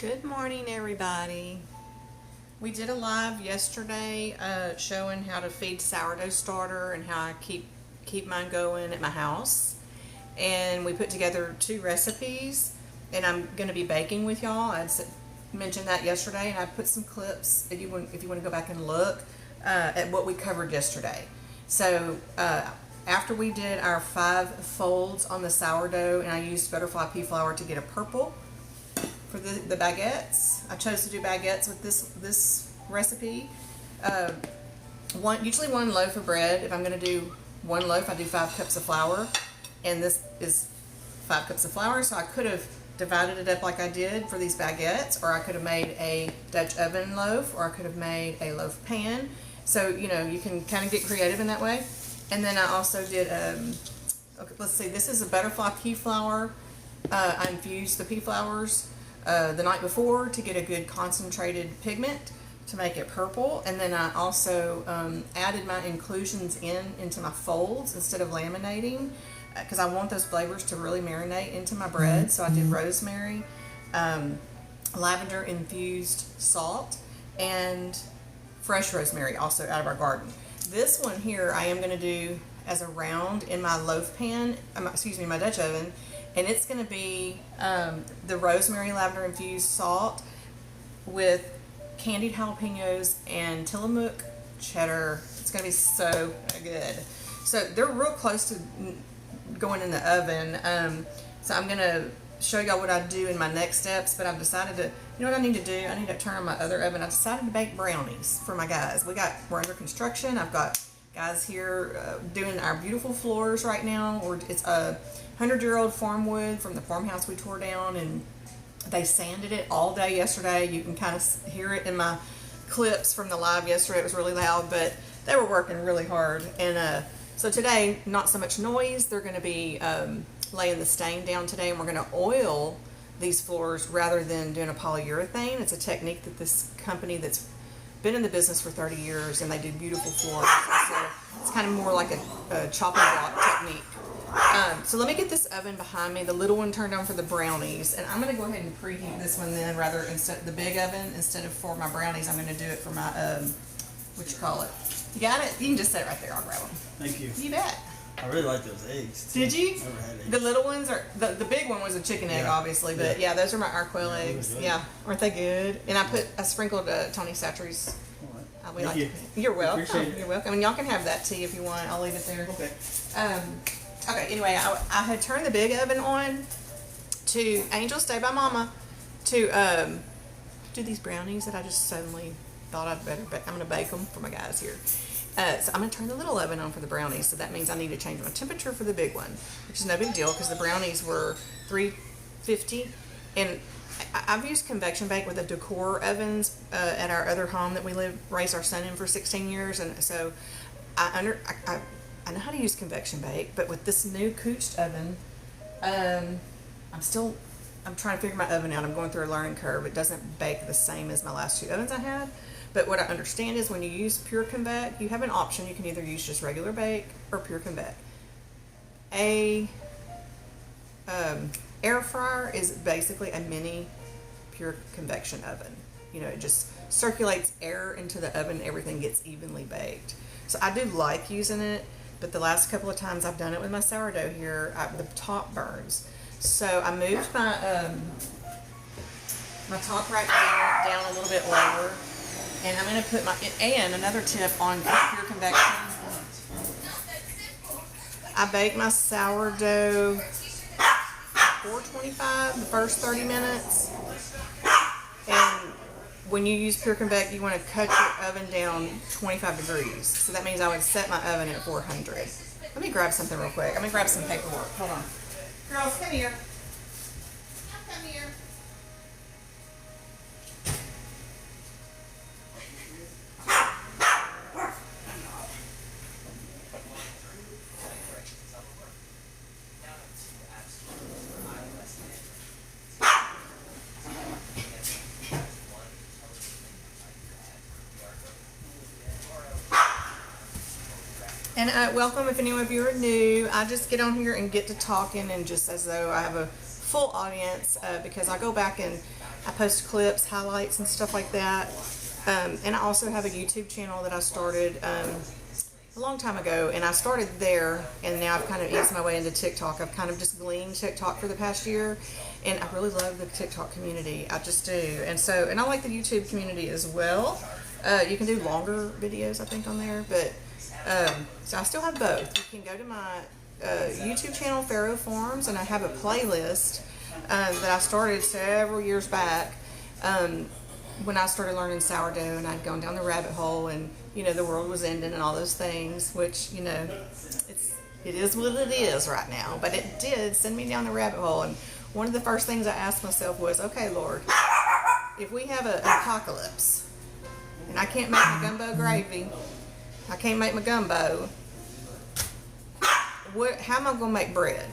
Good morning, everybody. We did a live yesterday showing how to feed sourdough starter and how I keep mine going at my house. And we put together 2 recipes, and I'm going to be baking with y'all. I mentioned that yesterday, and I put some clips if you want to go back and look at what we covered yesterday. So after we did our 5 folds on the sourdough, and I used butterfly pea flour to get a purple for the baguettes. I chose to do baguettes with this recipe. Usually 1 loaf of bread. If I'm going to do 1 loaf, I do 5 cups of flour, and this is 5 cups of flour. So I could have divided it up like I did for these baguettes, or I could have made a Dutch oven loaf, or I could have made a loaf pan. So you can kind of get creative in that way. And then I also did okay, let's see, this is a butterfly pea flour. I infused the pea flours the night before to get a good concentrated pigment to make it purple, and then I also added my inclusions into my folds instead of laminating, because I want those flavors to really marinate into my bread. So I did rosemary, lavender infused salt, and fresh rosemary also out of our garden. This one here I am going to do as a round in my loaf pan, my Dutch oven. And it's going to be the rosemary lavender infused salt with candied jalapenos and Tillamook cheddar. It's going to be so good. So they're real close to going in the oven. So I'm going to show y'all what I do in my next steps. But I've decided to, what I need to do? I need to turn on my other oven. I decided to bake brownies for my guys. We're under construction. I've got guys here doing our beautiful floors right now. It's a 100-year-old farm wood from the farmhouse we tore down, and they sanded it all day yesterday. You can kind of hear it in my clips from the live yesterday. It was really loud, but they were working really hard. And so today, not so much noise. They're going to be laying the stain down today, and we're going to oil these floors rather than doing a polyurethane. It's a technique that this company that's been in the business for 30 years, and they do beautiful floors. So it's kind of more like a chopping block technique. So let me get this oven behind me, the little one turned on for the brownies, and I'm going to go ahead and preheat this one then, rather instead the big oven, instead of for my brownies, I'm going to do it for my what you call it. You got it? You can just set it right there. I'll grab them. Thank you. You bet. I really like those eggs. Did you? Never had eggs. The little ones are the big one was a chicken egg, obviously, but yeah, those are my quail eggs. Yeah, aren't they good? And I sprinkled Tony Satchery's. Thank you. You're welcome. Appreciate it. You're welcome. And y'all can have that tea if you want. I'll leave it there. Okay. Okay, anyway, I had turned the big oven on to Angel Stay by Mama to do these brownies that I just suddenly thought I'd better I'm going to bake them for my guys here. So I'm going to turn the little oven on for the brownies, so that means I need to change my temperature for the big one, which is no big deal because the brownies were 350, and I've used convection bake with the decor ovens at our other home that we raised our son in for 16 years, and so I know how to use convection bake, but with this new Cooch oven, I'm trying to figure my oven out. I'm going through a learning curve. It doesn't bake the same as my last 2 ovens I had, but what I understand is when you use pure convec, you have an option. You can either use just regular bake or pure convec. Air fryer is basically a mini pure convection oven. It just circulates air into the oven. Everything gets evenly baked. So I do like using it. But the last couple of times I've done it with my sourdough here, the top burns. So I moved my my top right down a little bit lower, and I'm going to put and another tip on pure convection. I bake my sourdough 425 the first 30 minutes, and when you use pure convec, you want to cut your oven down 25 degrees. So that means I would set my oven at 400. Let me grab something real quick. I'm going to grab some paperwork. Hold on. Girls, come here. Come here. And welcome if any of you are new. I just get on here and get to talking, and just as though I have a full audience, because I go back and I post clips, highlights, and stuff like that. And I also have a YouTube channel that I started a long time ago, and I started there, and now I've kind of eased my way into TikTok. I've kind of just gleaned TikTok for the past year, and I really love the TikTok community. I just do. And I like the YouTube community as well. You can do longer videos, I think, on there, but so I still have both. You can go to my YouTube channel, Pharaoh Farms, and I have a playlist that I started several years back when I started learning sourdough, and I'd gone down the rabbit hole, and the world was ending and all those things, which it is what it is right now. But it did send me down the rabbit hole, and one of the first things I asked myself was, okay, Lord, if we have an apocalypse and I can't make my gumbo gravy, I can't make my gumbo, how am I going to make bread?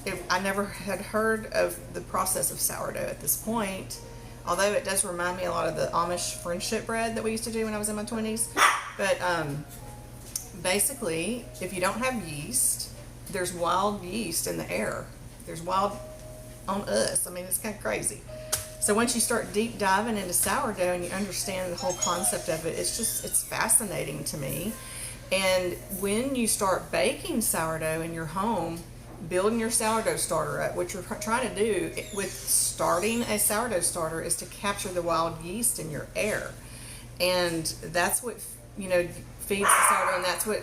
And I never had heard of the process of sourdough at this point, although it does remind me a lot of the Amish friendship bread that we used to do when I was in my 20s. But basically, if you don't have yeast, there's wild yeast in the air. There's wild on us. I mean, it's kind of crazy. So once you start deep diving into sourdough and you understand the whole concept of it, it's fascinating to me. And when you start baking sourdough in your home, building your sourdough starter up, what you're trying to do with starting a sourdough starter is to capture the wild yeast in your air. And that's what, feeds the sourdough, and that's what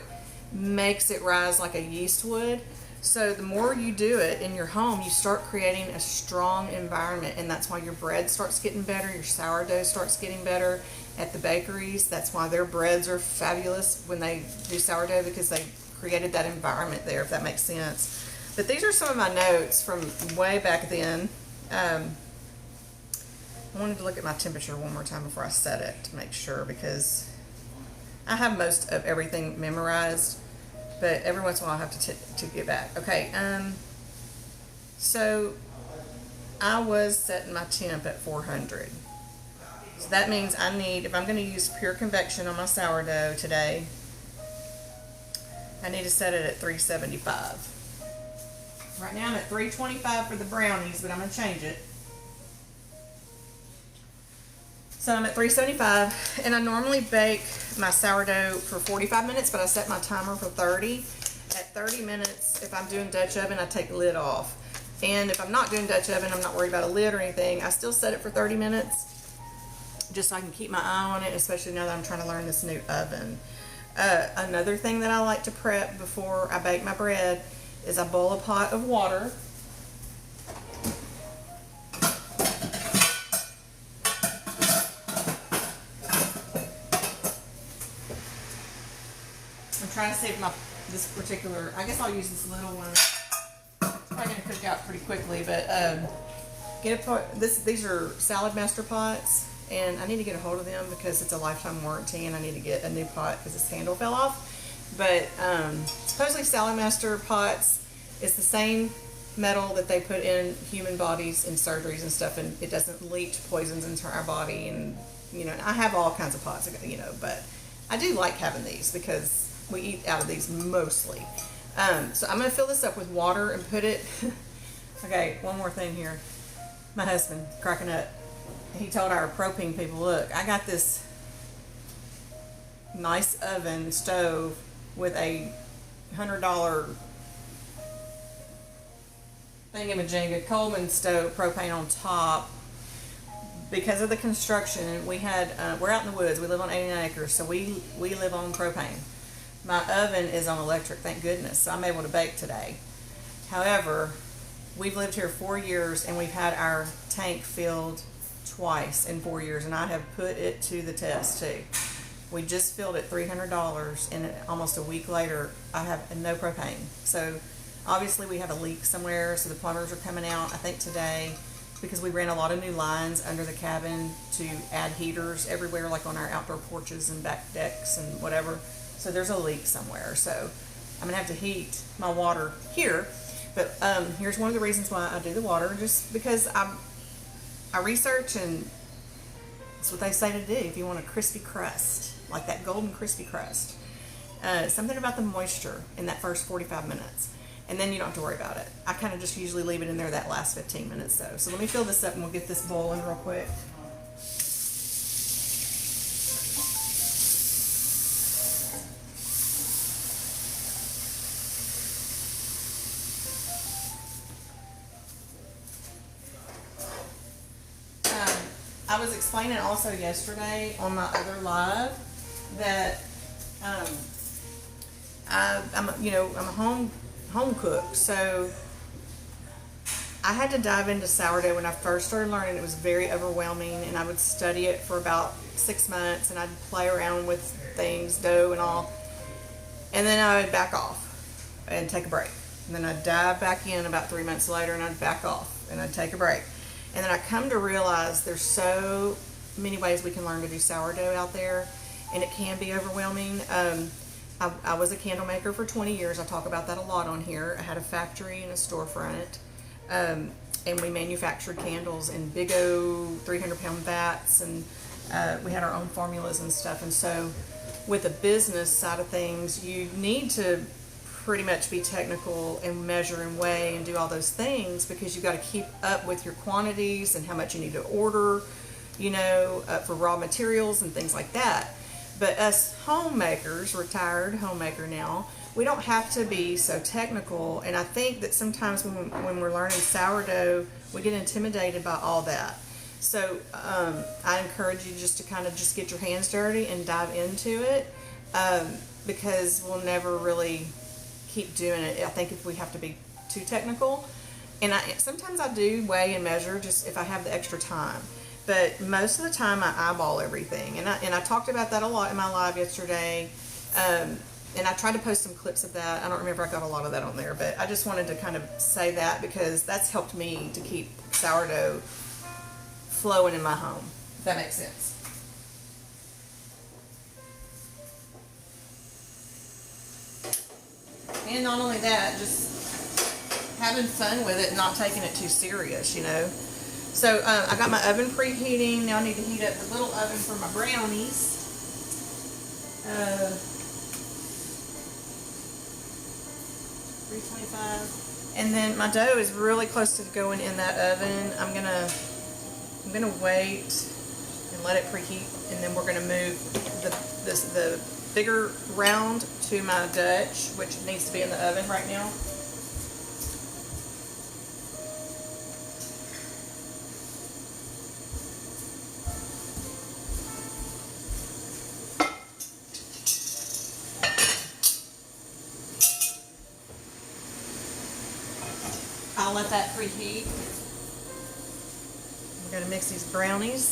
makes it rise like a yeast would. So the more you do it in your home, you start creating a strong environment, and that's why your bread starts getting better, your sourdough starts getting better at the bakeries. That's why their breads are fabulous when they do sourdough, because they created that environment there, if that makes sense. But these are some of my notes from way back then. I wanted to look at my temperature one more time before I set it to make sure, because I have most of everything memorized, but every once in a while I have to get back. Okay, so I was setting my temp at 400. So that means I need, if I'm going to use pure convection on my sourdough today, I need to set it at 375. Right now I'm at 325 for the brownies, but I'm going to change it. So I'm at 375, and I normally bake my sourdough for 45 minutes, but I set my timer for 30. At 30 minutes, if I'm doing Dutch oven, I take the lid off. And if I'm not doing Dutch oven, I'm not worried about a lid or anything. I still set it for 30 minutes, just so I can keep my eye on it, especially now that I'm trying to learn this new oven. Another thing that I like to prep before I bake my bread is I boil a pot of water. I'm trying to save this particular, I guess I'll use this little one. It's probably going to cook out pretty quickly, but get a pot. These are Salad Master pots, and I need to get a hold of them because it's a lifetime warranty, and I need to get a new pot because this handle fell off. But supposedly Salad Master pots is the same metal that they put in human bodies in surgeries and stuff, and it doesn't leach poisons into our body. And I have all kinds of pots, but I do like having these because we eat out of these mostly. So I'm going to fill this up with water and put it. Okay, one more thing here. My husband cracking up. He told our propane people, look, I got this nice oven stove with a $100 thingamajigga Coleman stove propane on top. Because of the construction, we had we're out in the woods. We live on 89 acres, so we live on propane. My oven is on electric, thank goodness, so I'm able to bake today. However, we've lived here 4 years, and we've had our tank filled twice in 4 years, and I have put it to the test too. We just filled it $300, and almost a week later, I have no propane. So obviously we have a leak somewhere, so the plumbers are coming out, I think today, because we ran a lot of new lines under the cabin to add heaters everywhere, like on our outdoor porches and back decks and whatever. So there's a leak somewhere. So I'm gonna have to heat my water here. But here's one of the reasons why I do the water, just because I research, and that's what they say to do if you want a crispy crust, like that golden crispy crust. Something about the moisture in that first 45 minutes. and then you don't have to worry about it. I kind of just usually leave it in there that last 15 minutes though. So let me fill this up and we'll get this boiling real quick. I was explaining also yesterday on my other live that I'm a home cook, so I had to dive into sourdough when I first started learning. It was very overwhelming, and I would study it for about 6 months, and I'd play around with things, dough and all, and then I would back off and take a break, and then I'd dive back in about 3 months later, and I'd back off and I'd take a break. And then I come to realize there's so many ways we can learn to do sourdough out there, and it can be overwhelming. I was a candle maker for 20 years. I talk about that a lot on here. I had a factory and a storefront, and we manufactured candles in big old 300-pound vats, and we had our own formulas and stuff. And so with the business side of things, you need to pretty much be technical and measure and weigh and do all those things, because you've got to keep up with your quantities and how much you need to order, for raw materials and things like that. But us homemakers, retired homemaker now, we don't have to be so technical. And I think that sometimes when we're learning sourdough, we get intimidated by all that. So I encourage you just to kind of just get your hands dirty and dive into it, because we'll never really keep doing it. I think if we have to be too technical, and sometimes I do weigh and measure just if I have the extra time, but most of the time I eyeball everything, and I talked about that a lot in my live yesterday, and I tried to post some clips of that. I don't remember, I got a lot of that on there, but I just wanted to kind of say that because that's helped me to keep sourdough flowing in my home, if that makes sense. And not only that, just having fun with it and not taking it too serious, So I got my oven preheating. Now I need to heat up the little oven for my brownies. 325. And then my dough is really close to going in that oven. I'm gonna wait and let it preheat, and then we're gonna move the bigger round to my Dutch, which needs to be in the oven right now. I'll let that preheat. We're gonna mix these brownies.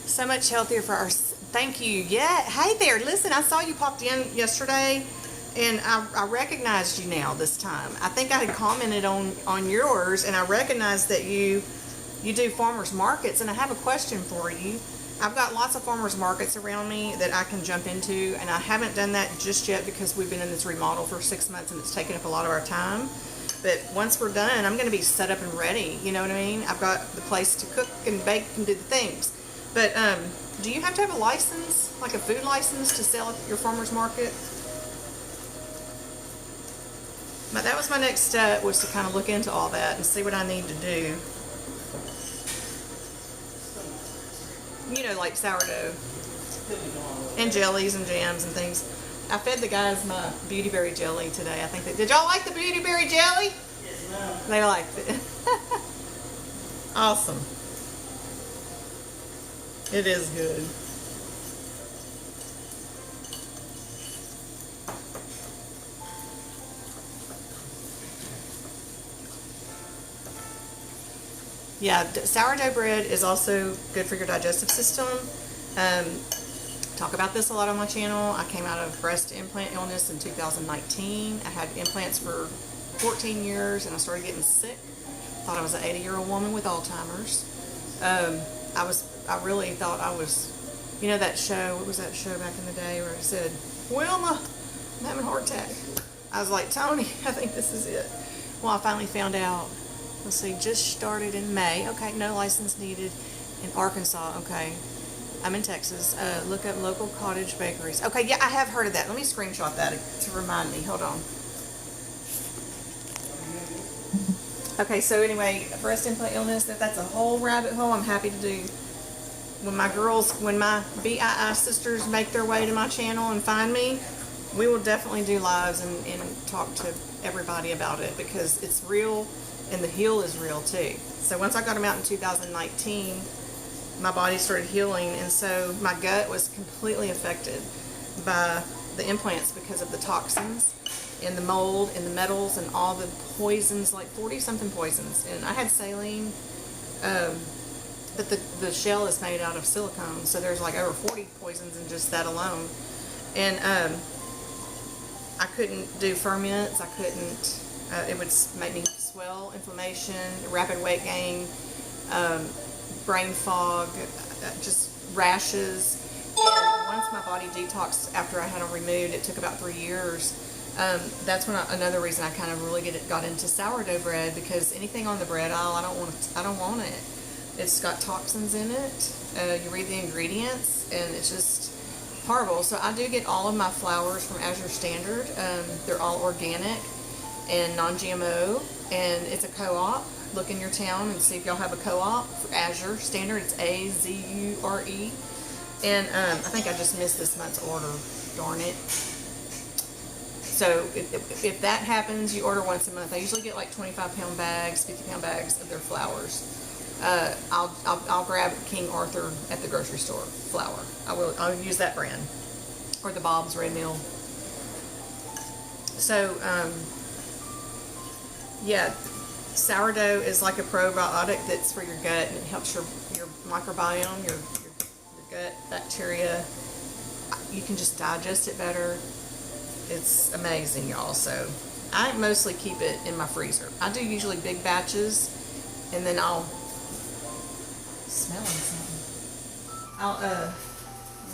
So much healthier for our. Thank you. Yeah. Hey there. Listen, I saw you popped in yesterday, and I recognized you now this time. I think I had commented on yours, and I recognized that you do farmers markets, and I have a question for you. I've got lots of farmers markets around me that I can jump into, and I haven't done that just yet because we've been in this remodel for 6 months, and it's taken up a lot of our time. But once we're done, I'm going to be set up and ready. You know what I mean? I've got the place to cook and bake and do the things. But do you have to have a license, like a food license, to sell at your farmer's market? But that was my next step, was to kind of look into all that and see what I need to do. Like sourdough and jellies and jams and things. I fed the guys my beautyberry jelly today. I think did y'all like the beautyberry jelly? Yes, ma'am. They liked it. Awesome. It is good. Yeah, sourdough bread is also good for your digestive system. Talk about this a lot on my channel. I came out of breast implant illness in 2019. I had implants for 14 years, and I started getting sick. Thought I was an 80-year-old woman with Alzheimer's. I really thought I was, that show, what was that show back in the day where it said, Wilma, I'm having a heart attack. I was like, Tony, I think this is it. Well, I finally found out. Let's see, just started in May. Okay, no license needed. In Arkansas, okay. I'm in Texas. Look up local cottage bakeries. Okay, yeah, I have heard of that. Let me screenshot that to remind me. Hold on. Okay, so anyway, breast implant illness, that's a whole rabbit hole I'm happy to do. When my BII sisters make their way to my channel and find me, we will definitely do lives and talk to everybody about it, because it's real and the heel is real too. So once I got them out in 2019, my body started healing, and so my gut was completely affected by the implants because of the toxins and the mold and the metals and all the poisons, like 40 something poisons. And I had saline, but the shell is made out of silicone, so there's like over 40 poisons in just that alone. And I couldn't do ferments. I couldn't. It would make me swell, inflammation, rapid weight gain, brain fog, just rashes. And once my body detoxed after I had them removed, it took about 3 years. That's when another reason I kind of really got into sourdough bread, because anything on the bread aisle, I don't want it. It's got toxins in it. You read the ingredients, and it's just horrible. So I do get all of my flours from Azure Standard. They're all organic and non-GMO, and it's a co-op. Look in your town and see if y'all have a co-op for Azure Standard. It's AZURE. And I think I just missed this month's order. Darn it. So if that happens, you order once a month. I usually get like 25-pound bags, 50-pound bags of their flours. I'll grab King Arthur at the grocery store flour. I'll use that brand, or the Bob's Red Mill. So yeah, sourdough is like a probiotic that's for your gut, and it helps your microbiome, your gut bacteria. You can just digest it better. It's amazing, y'all. So I mostly keep it in my freezer. I do usually big batches, and then I'll smelling something. I'll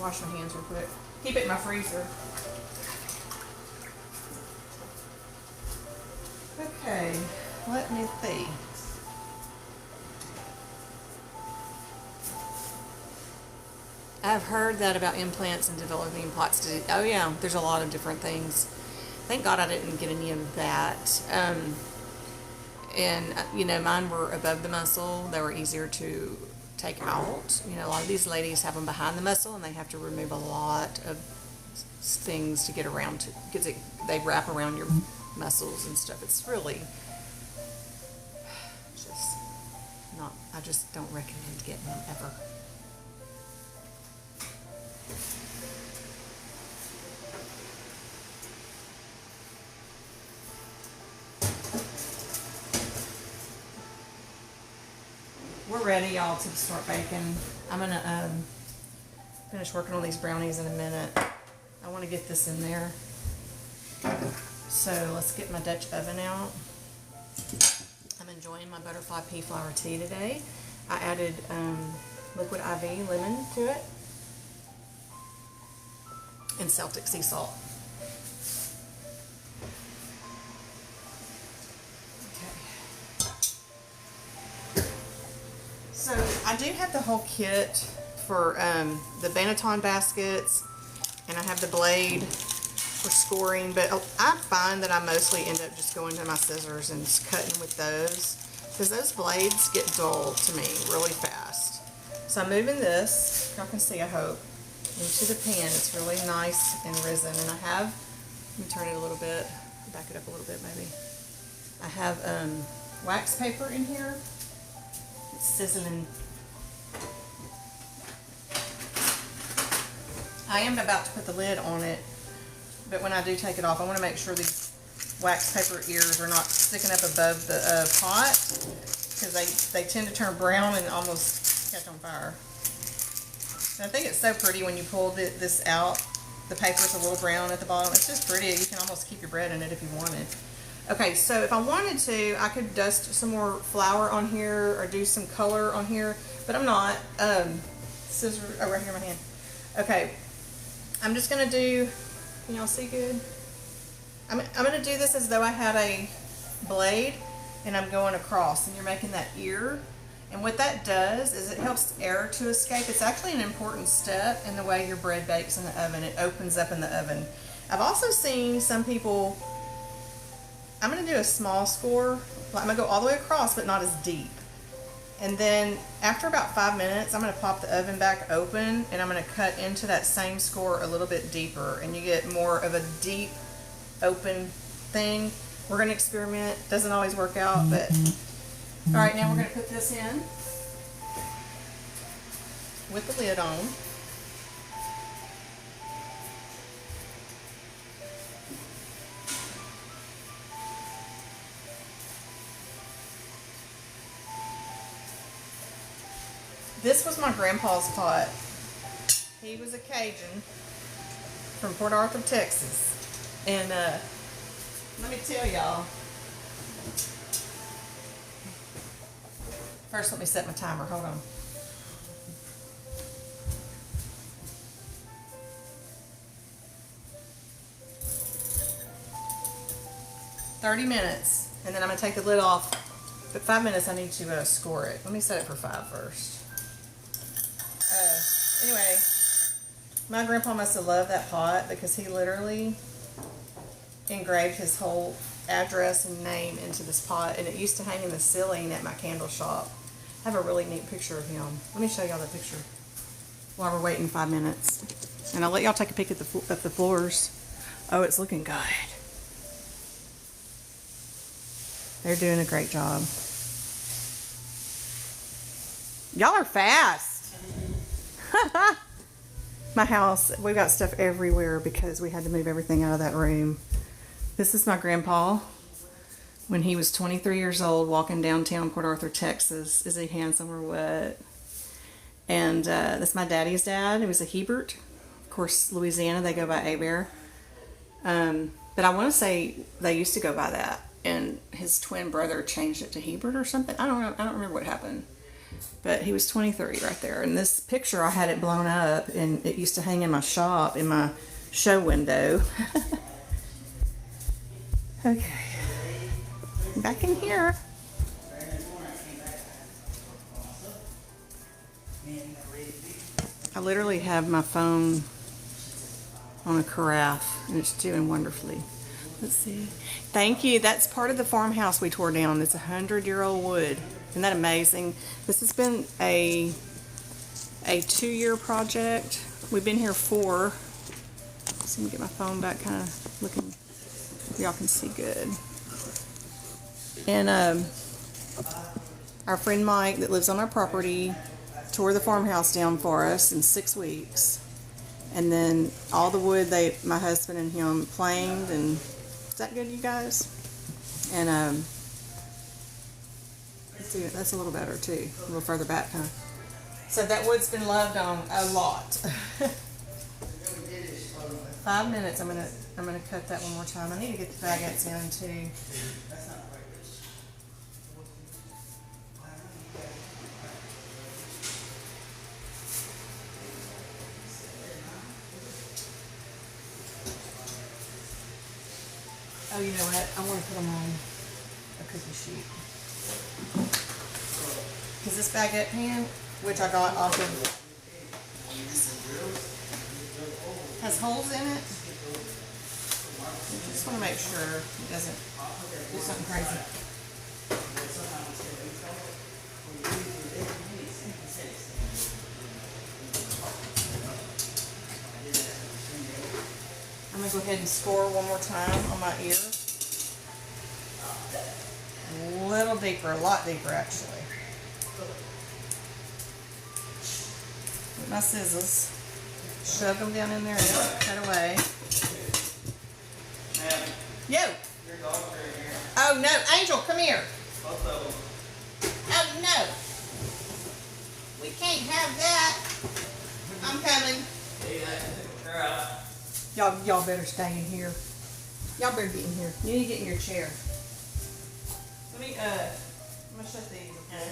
wash my hands real quick. Keep it in my freezer. Okay, let me see. I've heard that about implants and developing plots. Oh yeah, there's a lot of different things. Thank God I didn't get any of that. And you know, mine were above the muscle. They were easier to take out. You know, a lot of these ladies have them behind the muscle, and they have to remove a lot of things to get around to, because they wrap around your muscles and stuff. It's really just not. I just don't recommend getting them ever. We're ready, y'all, to start baking. I'm gonna finish working on these brownies in a minute. I want to get this in there. So let's get my Dutch oven out. I'm enjoying my butterfly pea flour tea today. I added liquid IV lemon to it and Celtic sea salt. So I do have the whole kit for the Banneton baskets, and I have the blade for scoring, but I find that I mostly end up just going to my scissors and just cutting with those, because those blades get dull to me really fast. So I'm moving this, y'all can see I hope, into the pan. It's really nice and risen, and I have, let me turn it a little bit, back it up a little bit maybe. I have wax paper in here. Sizzling. I am about to put the lid on it, but when I do take it off, I want to make sure these wax paper ears are not sticking up above the pot, because they tend to turn brown and almost catch on fire. And I think it's so pretty when you pull this out. The paper's a little brown at the bottom. It's just pretty. You can almost keep your bread in it if you wanted. Okay, so if I wanted to, I could dust some more flour on here or do some color on here, but I'm not. Scissors, oh, right here in my hand. Okay, I'm just gonna do, can y'all see good? I'm gonna do this as though I had a blade and I'm going across, and you're making that ear. And what that does is it helps air to escape. It's actually an important step in the way your bread bakes in the oven. It opens up in the oven. I've also seen some people I'm gonna do a small score. I'm gonna go all the way across, but not as deep. And then after about 5 minutes, I'm gonna pop the oven back open and I'm gonna cut into that same score a little bit deeper, and you get more of a deep open thing. We're gonna experiment. Doesn't always work out, but all right, now we're gonna put this in with the lid on. This was my grandpa's pot. He was a Cajun from Port Arthur, Texas. And let me tell y'all. First, let me set my timer. Hold on. "30 minutes, and then I'm gonna take the lid off. But 5 minutes, I need to score it. Let me set it for 5 first. Anyway, my grandpa must have loved that pot because he literally engraved his whole address and name into this pot, and it used to hang in the ceiling at my candle shop. I have a really neat picture of him. Let me show y'all the picture while we're waiting 5 minutes. And I'll let y'all take a peek at the floors. Oh, it's looking good. They're doing a great job. Y'all are fast. My house, we got stuff everywhere because we had to move everything out of that room. This is my grandpa when he was 23 years old, walking downtown Port Arthur, Texas. Is he handsome or what? And that's my daddy's dad. It was a Hebert. Of course, Louisiana, they go by Hebert. But I want to say they used to go by that, and his twin brother changed it to Hebert or something. I don't know. I don't remember what happened. But he was 23 right there. And this picture, I had it blown up, and it used to hang in my shop, in my show window. Okay. Back in here. I literally have my phone on a carafe, and it's doing wonderfully. Let's see. Thank you. That's part of the farmhouse we tore down. It's 100-year-old wood. Isn't that amazing? This has been a 2-year project. We've been here 4. So let me get my phone back, kind of looking. Y'all can see good. And our friend Mike that lives on our property tore the farmhouse down for us in 6 weeks. And then all the wood my husband and him planed, and is that good, you guys? And let's see, that's a little better too, a little further back, huh? So that wood's been loved on a lot. 5 minutes. I'm gonna cut that one more time. I need to get the baguettes in too. Oh, you know what? I want to put them on a cookie sheet. Because this baguette pan, which I got off of, has holes in it. I just want to make sure it doesn't do something crazy. I'm going to go ahead and score one more time on my ear. A little deeper, a lot deeper actually. With my scissors, shove them down in there and cut away. Yo! Oh no, Angel, come here. Oh no. We can't have that. I'm coming. Y'all better stay in here. Y'all better get in here. You need to get in your chair. Let me, I'm gonna shut these, okay?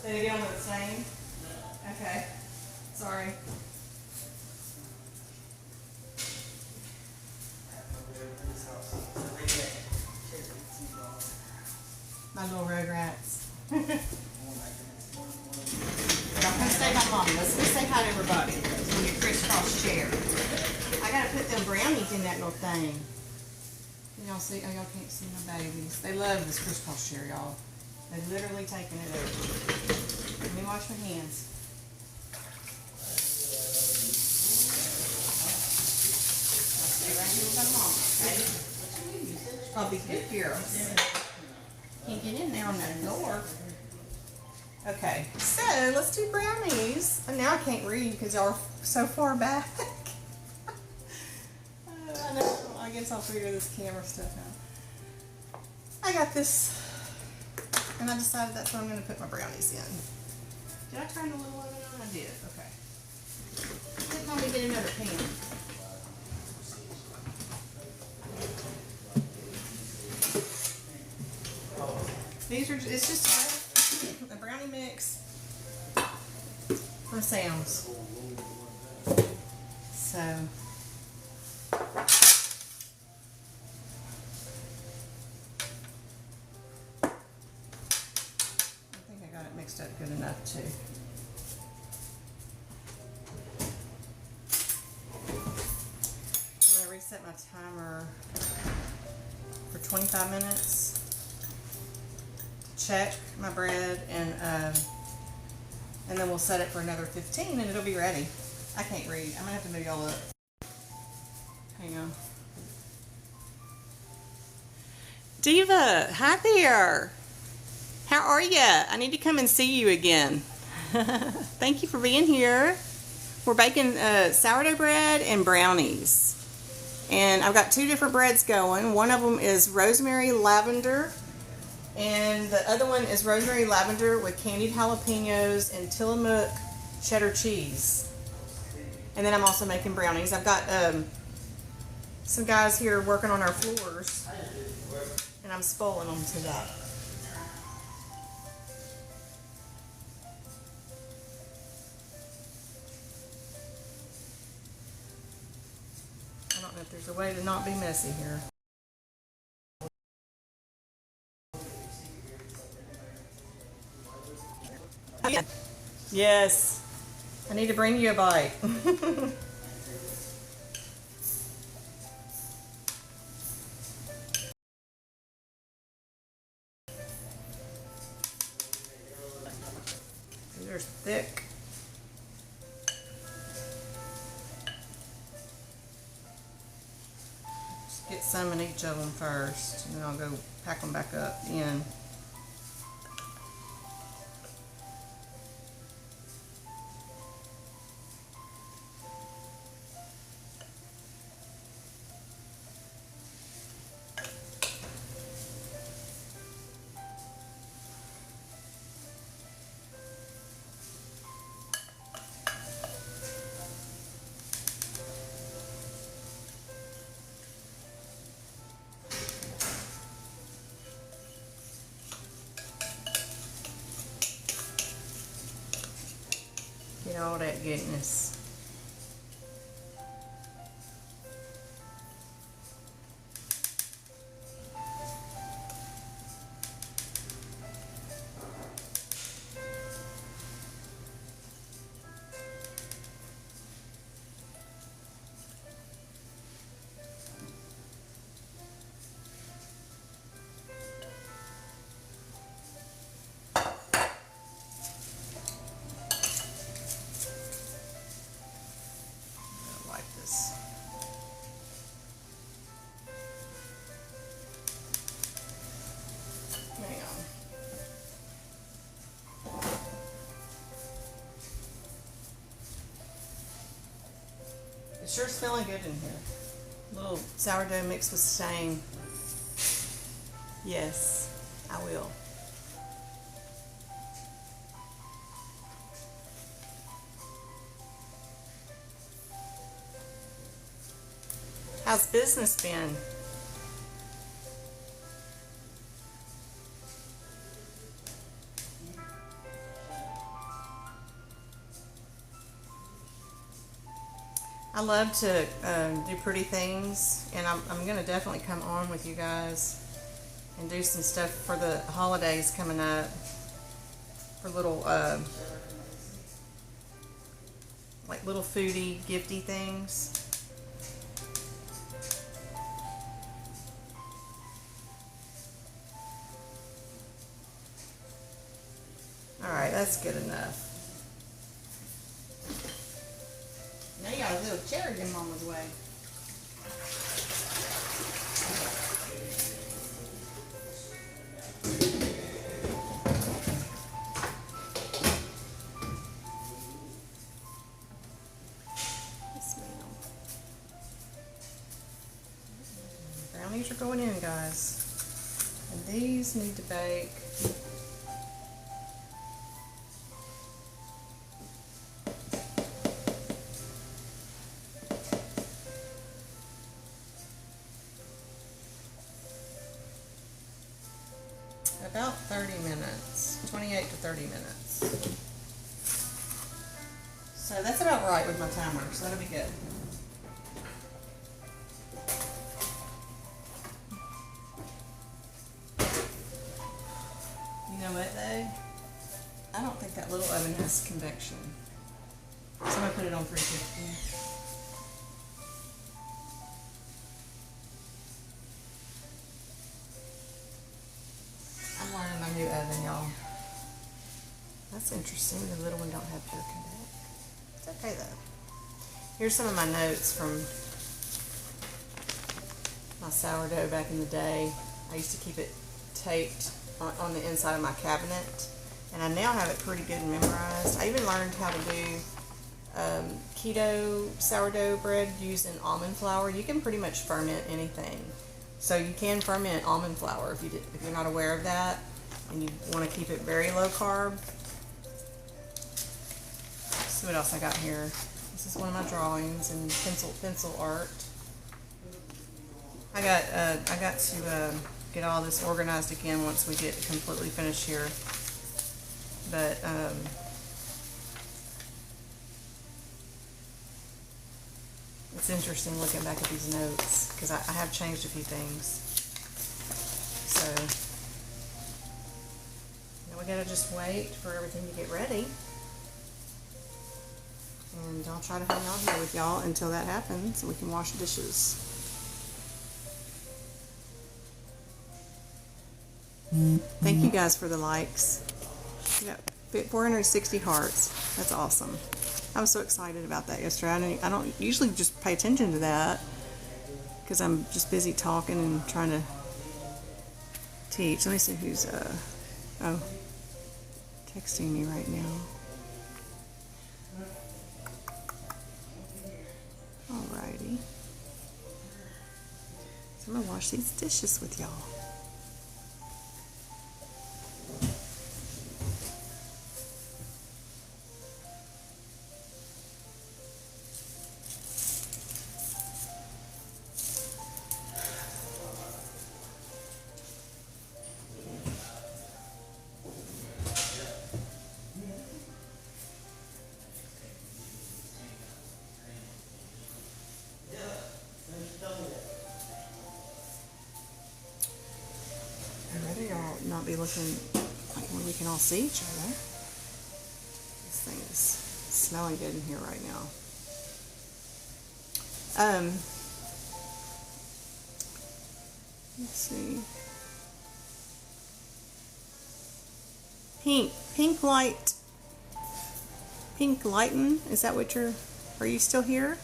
Did they get on the same? Okay. Sorry. My little road rats. Y'all come say hi, Mommy. Let's say hi to everybody. On your crisscross chair. I gotta put them brownies in that little thing. Y'all see? Oh, y'all can't see my babies. They love this crisscross share, y'all. They've literally taken it over. Let me wash my hands. I'll stay right here with my mom, okay? I'll be good girls. Can't get in there on that door. Okay, so let's do brownies. And now I can't read because y'all are so far back. I know. I guess I'll figure this camera stuff out. I got this, and I decided that's what I'm going to put my brownies in. Did I turn the little oven on? I did. Okay. Didn't want me to get another pan. These are, it's just a brownie mix for Sam's. So, mixed up good enough too. I'm going to reset my timer for 25 minutes. Check my bread and then we'll set it for another 15 and it'll be ready. I can't read. I'm going to have to move y'all up. Hang on. Diva, hi there. How are you? I need to come and see you again. Thank you for being here. We're baking sourdough bread and brownies. And I've got two different breads going. One of them is rosemary lavender. And the other one is rosemary lavender with candied jalapenos and Tillamook cheddar cheese. And then I'm also making brownies. I've got some guys here working on our floors. And I'm spoiling them today. I don't know if there's a way to not be messy here. Yes. I need to bring you a bite. These are thick. Just get some in each of them first, and then I'll go pack them back up in. Get all that goodness. It's sure smelling good in here. A little sourdough mixed with stain. Yes, I will. How's business been? I love to do pretty things, and I'm going to definitely come on with you guys and do some stuff for the holidays coming up, for little like little foodie, gifty things. good enough. Now you got a little cherry in Mama's way. Brownies are going in, guys. And these need to bake about 30 minutes, 28 to 30 minutes. So that's about right with my timer, so that'll be good. You know what though? I don't think that little oven has convection. So I'm gonna put it on 350. I'm learning my new oven, y'all. That's interesting. The little one don't have pure convect. It's okay though. Here's some of my notes from my sourdough back in the day. I used to keep it taped on the inside of my cabinet, and I now have it pretty good and memorized. I even learned how to do keto sourdough bread using almond flour. You can pretty much ferment anything. So you can ferment almond flour if you're not aware of that, and you want to keep it very low carb. Let's see what else I got here. This is one of my drawings and pencil art. I got to get all this organized again once we get completely finished here. But it's interesting looking back at these notes because I have changed a few things. So now we gotta just wait for everything to get ready. And I'll try to hang out here with y'all until that happens so we can wash dishes. Thank you guys for the likes. We got 460 hearts. That's awesome. I was so excited about that yesterday. I don't usually just pay attention to that because I'm just busy talking and trying to teach. Let me see who's texting me right now. Alrighty. So I'm gonna wash these dishes with y'all. I'd rather y'all not be looking like where we can all see each other. This thing is smelling good in here right now. Let's see. Pink lighten. Is that what are you still here?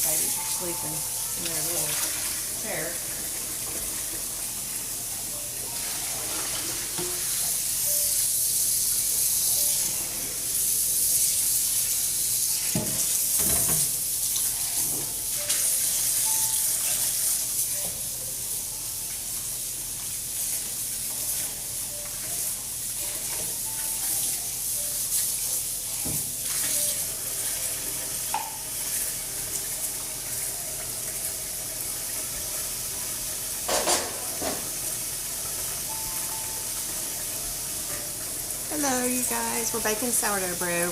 Babies are sleeping in their little chair. Hello, you guys. We're baking sourdough bread.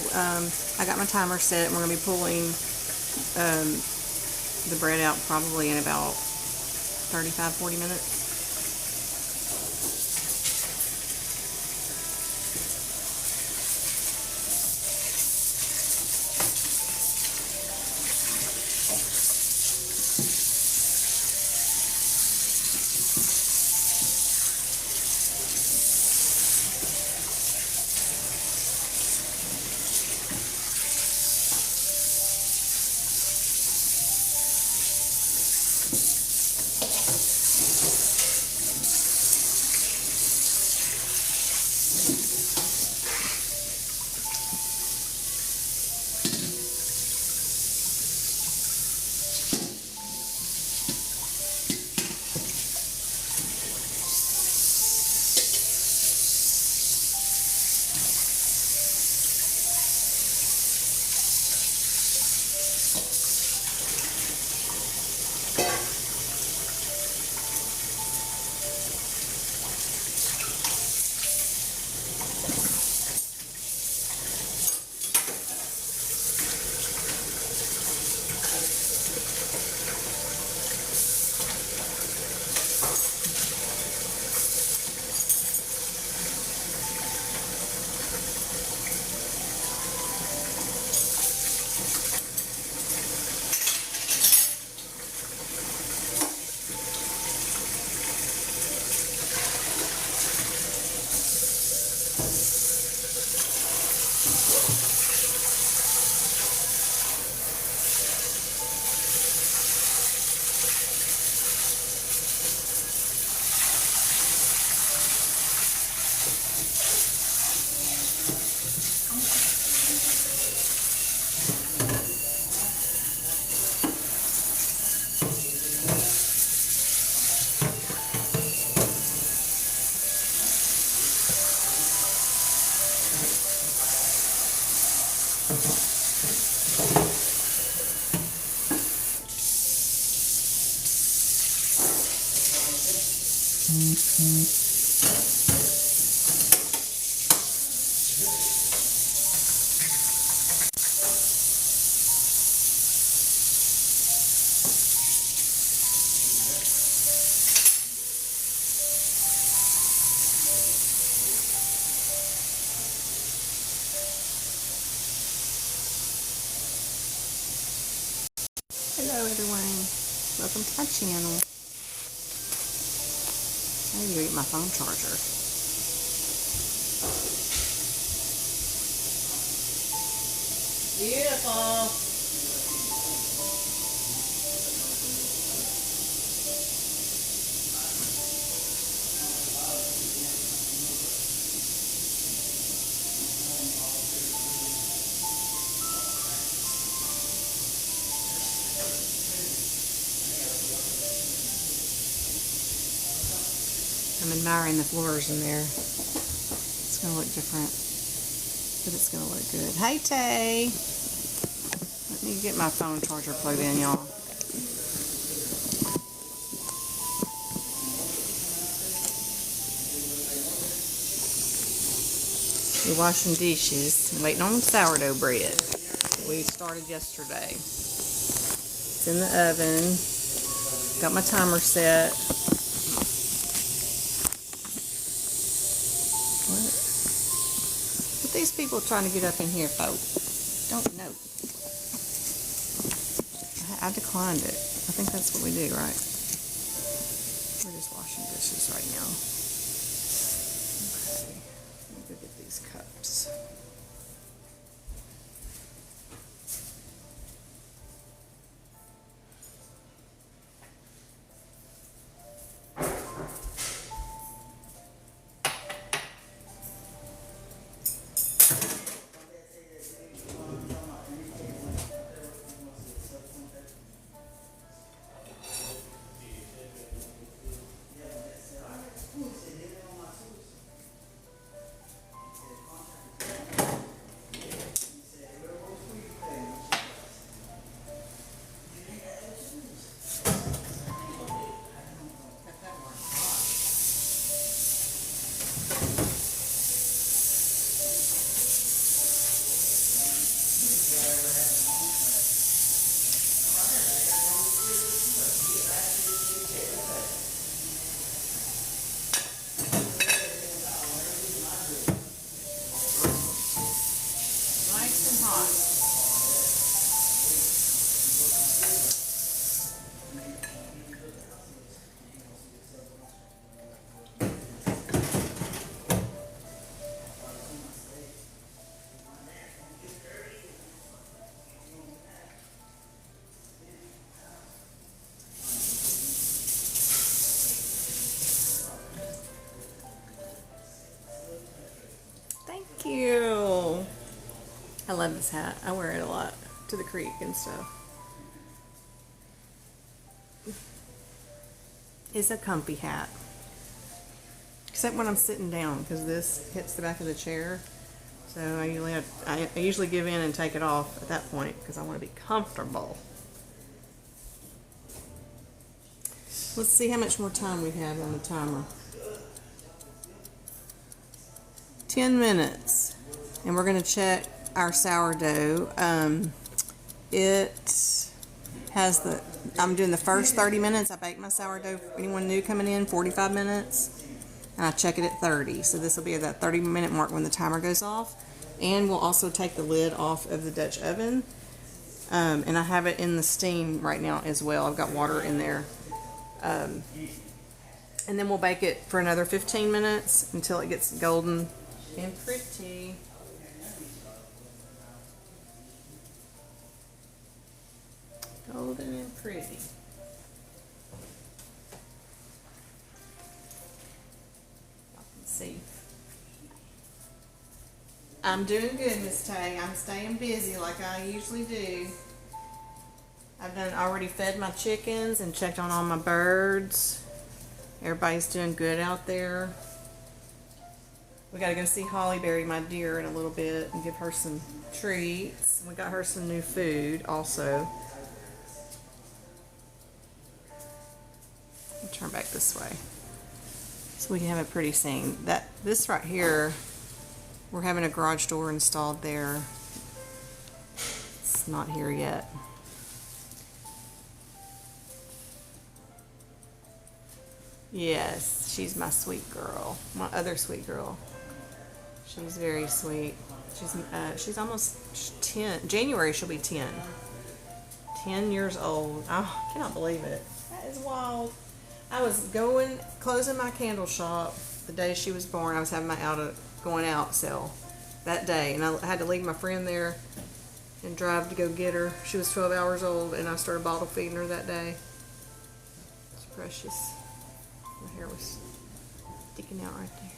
I got my timer set, and we're going to be pulling the bread out probably in about 35-40 minutes. Hello everyone, welcome to my channel. I need to go get my phone charger. Beautiful. I'm admiring the floors in there. It's going to look different, but it's going to look good. Hey, Tay. Let me get my phone charger plugged in, y'all. We're washing dishes, waiting on sourdough bread. We started yesterday. It's in the oven. Got my timer set. What these people trying to get up in here, folks? Don't know. I declined it. I think that's what we do, right? We're just washing dishes right now. Okay. Let me go get these cups. Thank you. I love this hat. I wear it a lot to the creek and stuff. It's a comfy hat. Except when I'm sitting down, because this hits the back of the chair. So I usually give in and take it off at that point because I want to be comfortable. Let's see how much more time we have on the timer. 10 minutes. And we're going to check our sourdough. It has I'm doing the first 30 minutes. I bake my sourdough. Anyone new coming in, 45 minutes. And I check it at 30. So this will be at that 30-minute mark when the timer goes off. And we'll also take the lid off of the Dutch oven. And I have it in the steam right now as well. I've got water in there. And then we'll bake it for another 15 minutes until it gets golden and pretty. Golden and pretty. See. I'm doing good, Miss Tay. I'm staying busy like I usually do. I've already fed my chickens and checked on all my birds. Everybody's doing good out there. We got to go see Hollyberry, my deer, in a little bit and give her some treats. We got her some new food also. I'll turn back this way so we can have a pretty scene. This right here, we're having a garage door installed there. It's not here yet. Yes, she's my sweet girl, my other sweet girl. She's very sweet. She's almost 10. January she'll be 10. 10 years old. Oh, I cannot believe it. That is wild. I was closing my candle shop the day she was born. I was having my going out sale that day, and I had to leave my friend there and drive to go get her. She was 12 hours old, and I started bottle feeding her that day. It's precious. My hair was sticking out right there.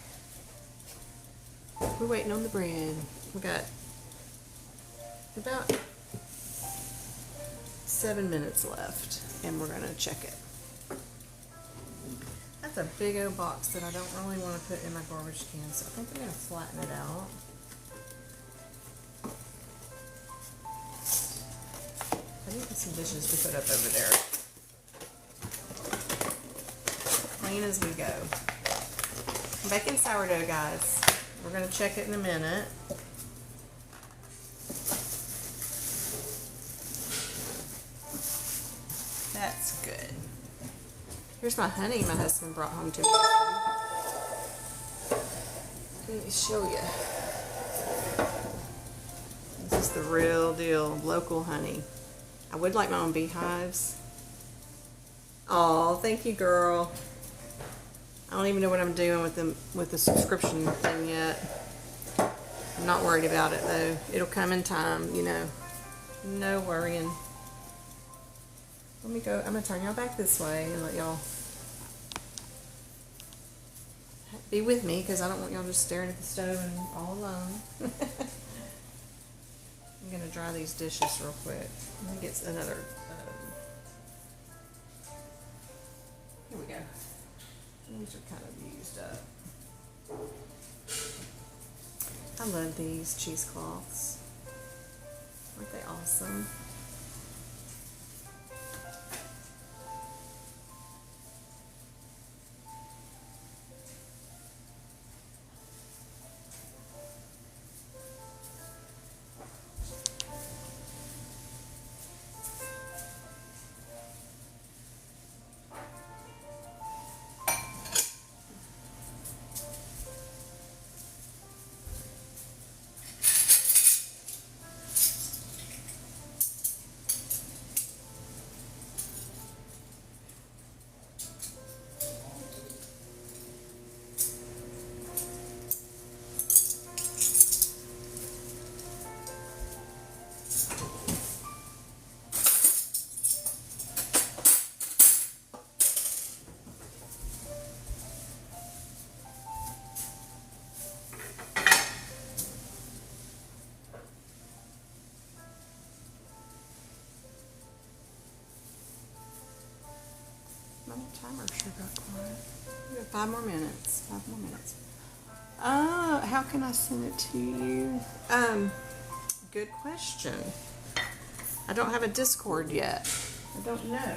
We're waiting on the bread. We got about 7 minutes left, and we're gonna check it. That's a big old box that I don't really want to put in my garbage can, so I think I'm gonna flatten it out. I think there's some dishes to put up over there. Clean as we go. I'm baking sourdough, guys. We're going to check it in a minute. That's good. Here's my honey my husband brought home to me. Let me show you. This is the real deal, local honey. I would like my own beehives. Oh, thank you, girl. I don't even know what I'm doing with the subscription thing yet. I'm not worried about it though. It'll come in time, you know. No worrying. Let me go. I'm gonna turn y'all back this way and let y'all be with me because I don't want y'all just staring at the stove and all alone. I'm gonna dry these dishes real quick. Let me get another. Here we go. These are kind of used up. I love these cheesecloths. Aren't they awesome? My timer sure got quiet. We got 5 more minutes. 5 more minutes. How can I send it to you? Good question. I don't have a Discord yet. I don't know.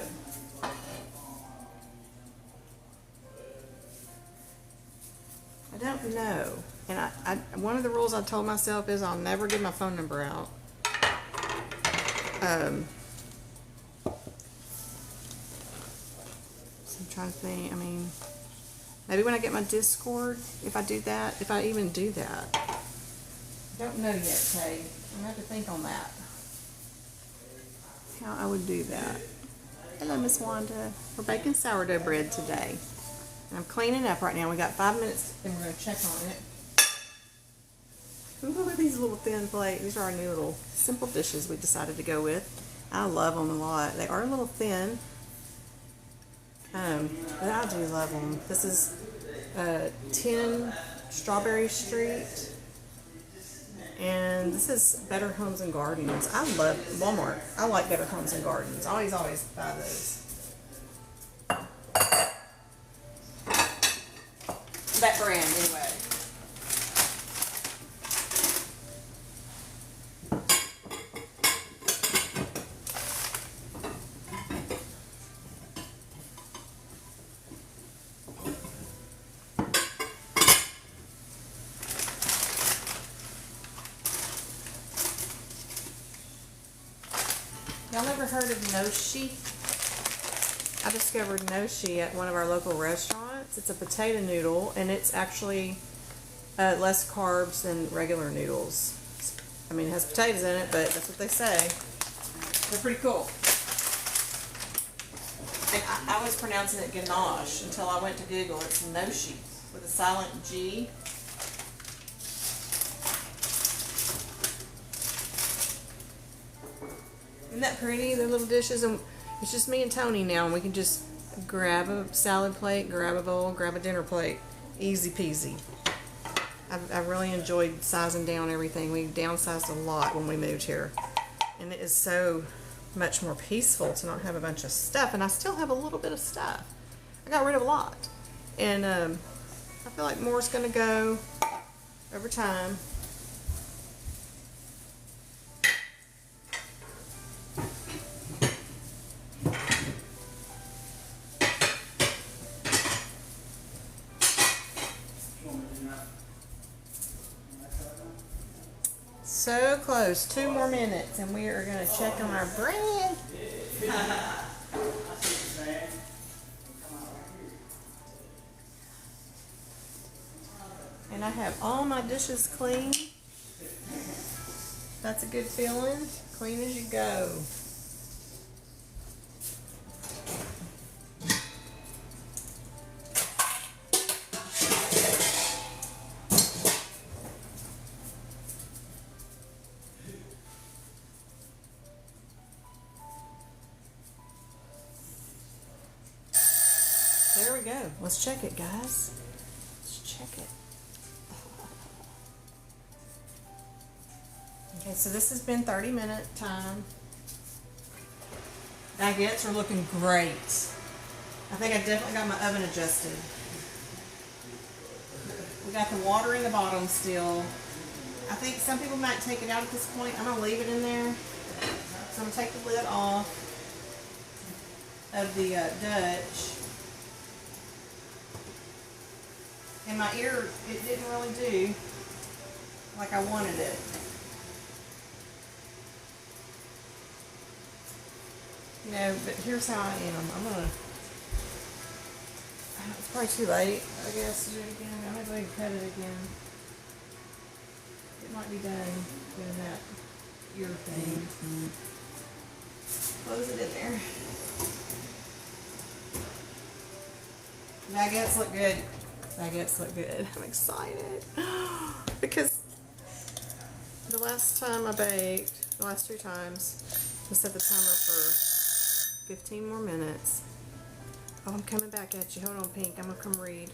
I don't know. And I one of the rules I told myself is I'll never give my phone number out. So I'm trying to think, I mean, maybe when I get my Discord, if I do that, if I even do that. I don't know yet, Kay. I'm gonna have to think on that. How I would do that. Hello, Miss Wanda. We're baking sourdough bread today. And I'm cleaning up right now. We got 5 minutes and we're gonna check on it. Ooh, look at these little thin plates. These are our new little simple dishes we decided to go with. I love them a lot. They are a little thin. But I do love them. This is 10 Strawberry Street. And this is Better Homes and Gardens. I love Walmart. I like Better Homes and Gardens. I always buy those. That brand, anyway. Y'all ever heard of Noshi? I discovered Noshi at one of our local restaurants. It's a potato noodle, and it's actually less carbs than regular noodles. I mean, it has potatoes in it, but that's what they say. They're pretty cool. And I was pronouncing it ganache until I went to Google. It's Noshi with a silent G. Isn't that pretty? They're little dishes, and it's just me and Tony now, and we can just grab a salad plate, grab a bowl, grab a dinner plate. Easy peasy. I really enjoyed sizing down everything. We downsized a lot when we moved here, and it is so much more peaceful to not have a bunch of stuff, and I still have a little bit of stuff. I got rid of a lot, and I feel like more's going to go over time. So close, 2 more minutes, and we are going to check on our bread. And I have all my dishes clean. That's a good feeling. Clean as you go. There we go. Let's check it, guys. Let's check it. Okay, so this has been 30-minute time. Baguettes are looking great. I think I definitely got my oven adjusted. We got the water in the bottom still. I think some people might take it out at this point. I'm going to leave it in there. So I'm going to take the lid off of the Dutch. And my ear, it didn't really do like I wanted it. You know, but here's how I am. I'm gonna, it's probably too late, I guess, to do it again. I'm gonna go ahead and cut it again. It might be done doing that ear thing. Close it in there. Baguettes look good. Baguettes look good. I'm excited because the last time I baked, the last 2 times, I set the timer for 15 more minutes. Oh, I'm coming back at you. Hold on, Pink. I'm gonna come read.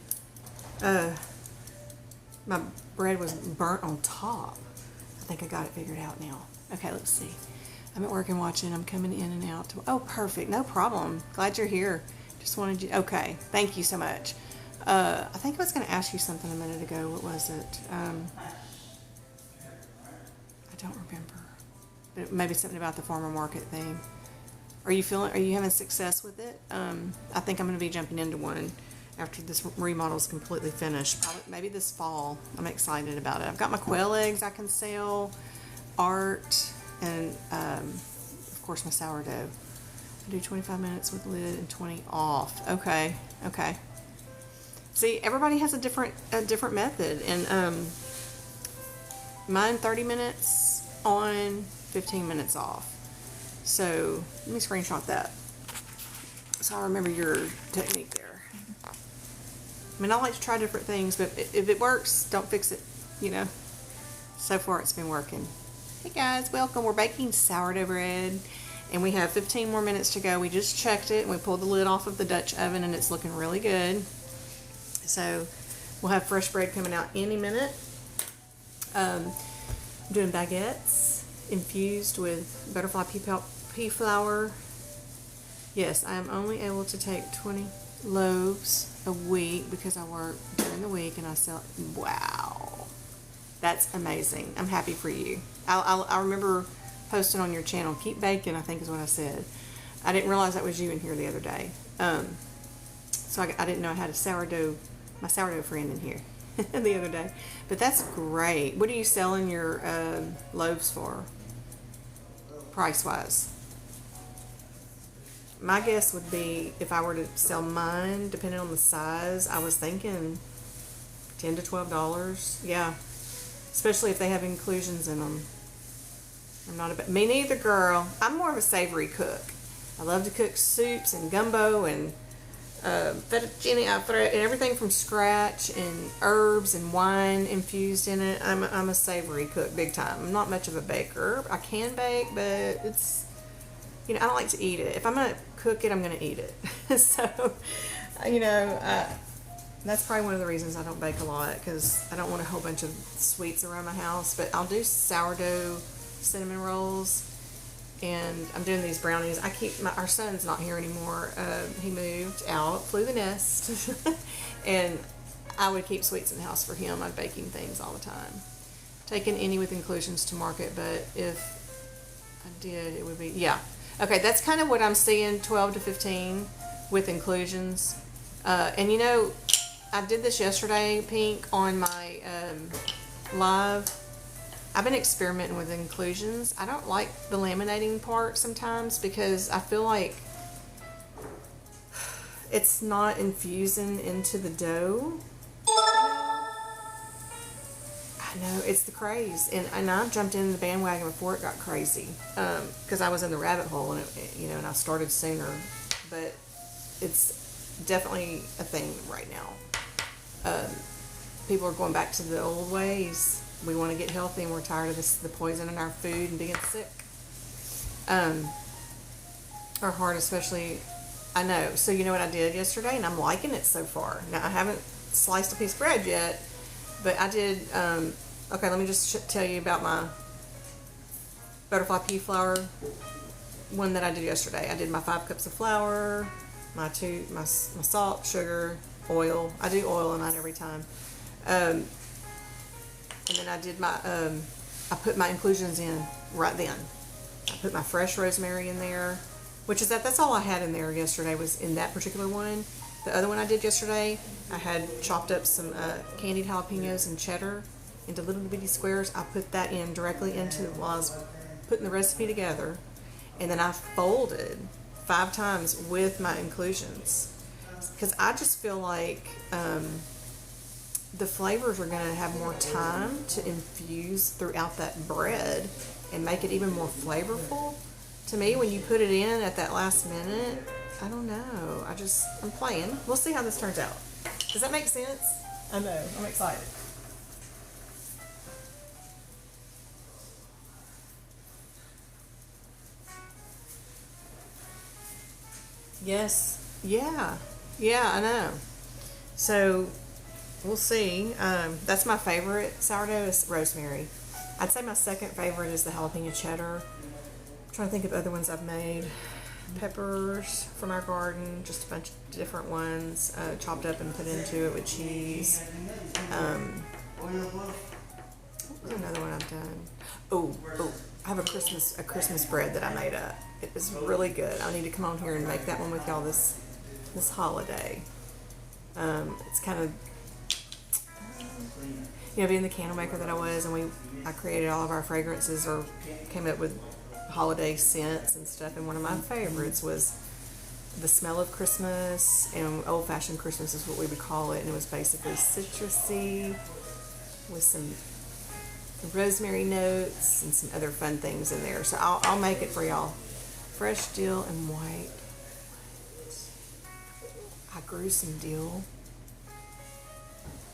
My bread was burnt on top. I think I got it figured out now. Okay, let's see. I'm at work and watching. I'm coming in and out. Oh, perfect. No problem. Glad you're here. Just wanted you, okay, thank you so much. I think I was going to ask you something a minute ago. What was it? I don't remember. But maybe something about the farmer market thing. Are you having success with it? I think I'm going to be jumping into one after this remodel is completely finished. Probably, maybe this fall. I'm excited about it. I've got my quail eggs I can sell, art, and of course my sourdough. I do 25 minutes with lid and 20 off. Okay. See, everybody has a different method, and mine 30 minutes on, 15 minutes off. So let me screenshot that so I remember your technique there. I mean, I like to try different things, but if it works, don't fix it, you know. So far it's been working. Hey guys, welcome. We're baking sourdough bread, and we have 15 more minutes to go. We just checked it and we pulled the lid off of the Dutch oven, and it's looking really good. So we'll have fresh bread coming out any minute. I'm doing baguettes infused with butterfly pea flour. Yes, I am only able to take 20 loaves a week because I work during the week and I sell. Wow, that's amazing. I'm happy for you. I remember posting on your channel, keep baking, I think is what I said. I didn't realize that was you in here the other day. So I didn't know I had my sourdough friend in here the other day. But that's great. What are you selling your loaves for, price-wise? My guess would be, if I were to sell mine, depending on the size, I was thinking $10 to $12. Yeah, especially if they have inclusions in them. I'm not me neither, girl. I'm more of a savory cook. I love to cook soups and gumbo and fettuccine alfredo and everything from scratch, and herbs and wine infused in it. I'm a savory cook big time. I'm not much of a baker. I can bake, but it's, you know, I don't like to eat it. If I'm gonna cook it, I'm gonna eat it. So, you know, that's probably one of the reasons I don't bake a lot, because I don't want a whole bunch of sweets around my house. But I'll do sourdough cinnamon rolls. And I'm doing these brownies. Our son's not here anymore. He moved out, flew the nest. And I would keep sweets in the house for him. I'm baking things all the time. Taking any with inclusions to market, but if I did, it would be, yeah. Okay, that's kind of what I'm seeing, 12 to 15 with inclusions. And you know, I did this yesterday, Pink, on my live. I've been experimenting with inclusions. I don't like the laminating part sometimes because I feel like it's not infusing into the dough. I know, it's the craze. And I jumped in the bandwagon before it got crazy, because I was in the rabbit hole, and and I started sooner. But it's definitely a thing right now. People are going back to the old ways. We want to get healthy, and we're tired of the poison in our food and being sick. Our heart especially, I know. So you know what I did yesterday, and I'm liking it so far. Now, I haven't sliced a piece of bread yet, but I did, okay, let me just tell you about my butterfly pea flour one that I did yesterday. I did my 5 cups of flour, my salt, sugar, oil. I do oil in mine every time. And then I did I put my inclusions in right then. I put my fresh rosemary in there, which is that's all I had in there yesterday, was in that particular one. The other one I did yesterday, I had chopped up some candied jalapenos and cheddar into little bitty squares. I put that in directly into, while I was putting the recipe together, and then I folded 5 times with my inclusions, because I just feel like the flavors are going to have more time to infuse throughout that bread and make it even more flavorful. To me, when you put it in at that last minute, I don't know. I'm playing. We'll see how this turns out. Does that make sense? I know. I'm excited. Yes. Yeah. Yeah, I know. So we'll see. That's my favorite sourdough is rosemary. I'd say my second favorite is the jalapeno cheddar. I'm trying to think of other ones I've made. peppers from our garden, just a bunch of different ones, chopped up and put into it with cheese. What was another one I've done? Oh, I have a Christmas bread that I made up. It was really good. I need to come on here and make that one with y'all this holiday. It's kind of, being the candle maker that I was, and I created all of our fragrances, or came up with holiday scents and stuff, and one of my favorites was the smell of Christmas, and old-fashioned Christmas is what we would call it, and it was basically citrusy with some rosemary notes and some other fun things in there. So I'll make it for y'all. Fresh dill and white. I grew some dill,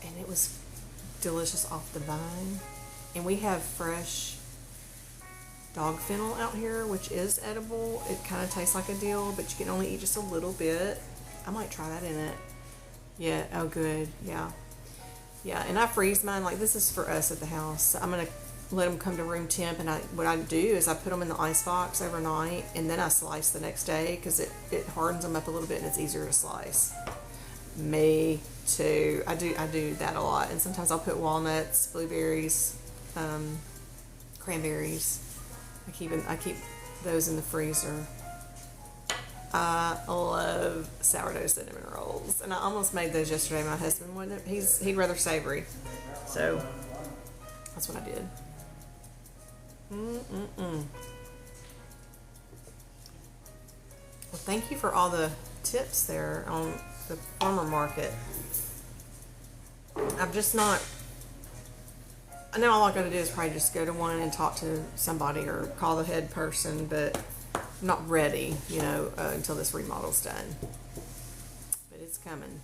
and it was delicious off the vine. And we have fresh dog fennel out here, which is edible. It kind of tastes like a dill, but you can only eat just a little bit. I might try that in it. Yeah, oh good, yeah. Yeah, and I freeze mine. Like, this is for us at the house. So I'm going to let them come to room temp, and what I do is I put them in the ice box overnight, and then I slice the next day, because it hardens them up a little bit and it's easier to slice. Me too. I do that a lot, and sometimes I'll put walnuts, blueberries, cranberries. I keep those in the freezer. I love sourdough cinnamon rolls, and I almost made those yesterday. My husband wouldn't. He'd rather savory, so that's what I did. Well, thank you for all the tips there on the farmer market. I'm just not. I know all I got to do is probably just go to one and talk to somebody or call the head person, but I'm not ready, until this remodel's done. But it's coming.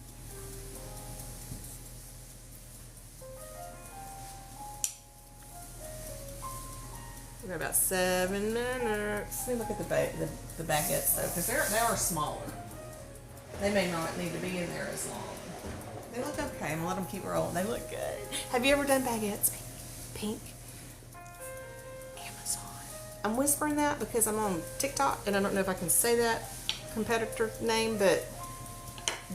We got about 7 minutes. Let me look at the baguettes though, because they are smaller. They may not need to be in there as long. They look okay. I'm gonna let them keep rolling. They look good. Have you ever done baguettes? Pink. Amazon. I'm whispering that because I'm on TikTok, and I don't know if I can say that competitor name, but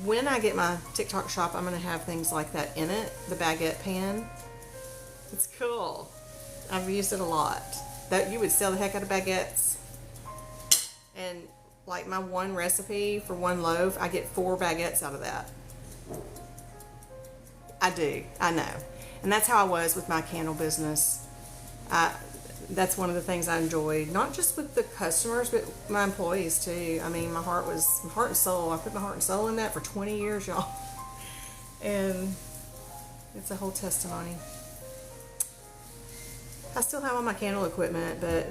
when I get my TikTok shop, I'm gonna have things like that in it. The baguette pan. It's cool. I've used it a lot. That you would sell the heck out of baguettes, and like my one recipe for one loaf, I get 4 baguettes out of that. I do. I know. And that's how I was with my candle business. That's one of the things I enjoyed, not just with the customers, but my employees too. I mean, my heart and soul. I put my heart and soul in that for 20 years, y'all. And it's a whole testimony. I still have all my candle equipment, but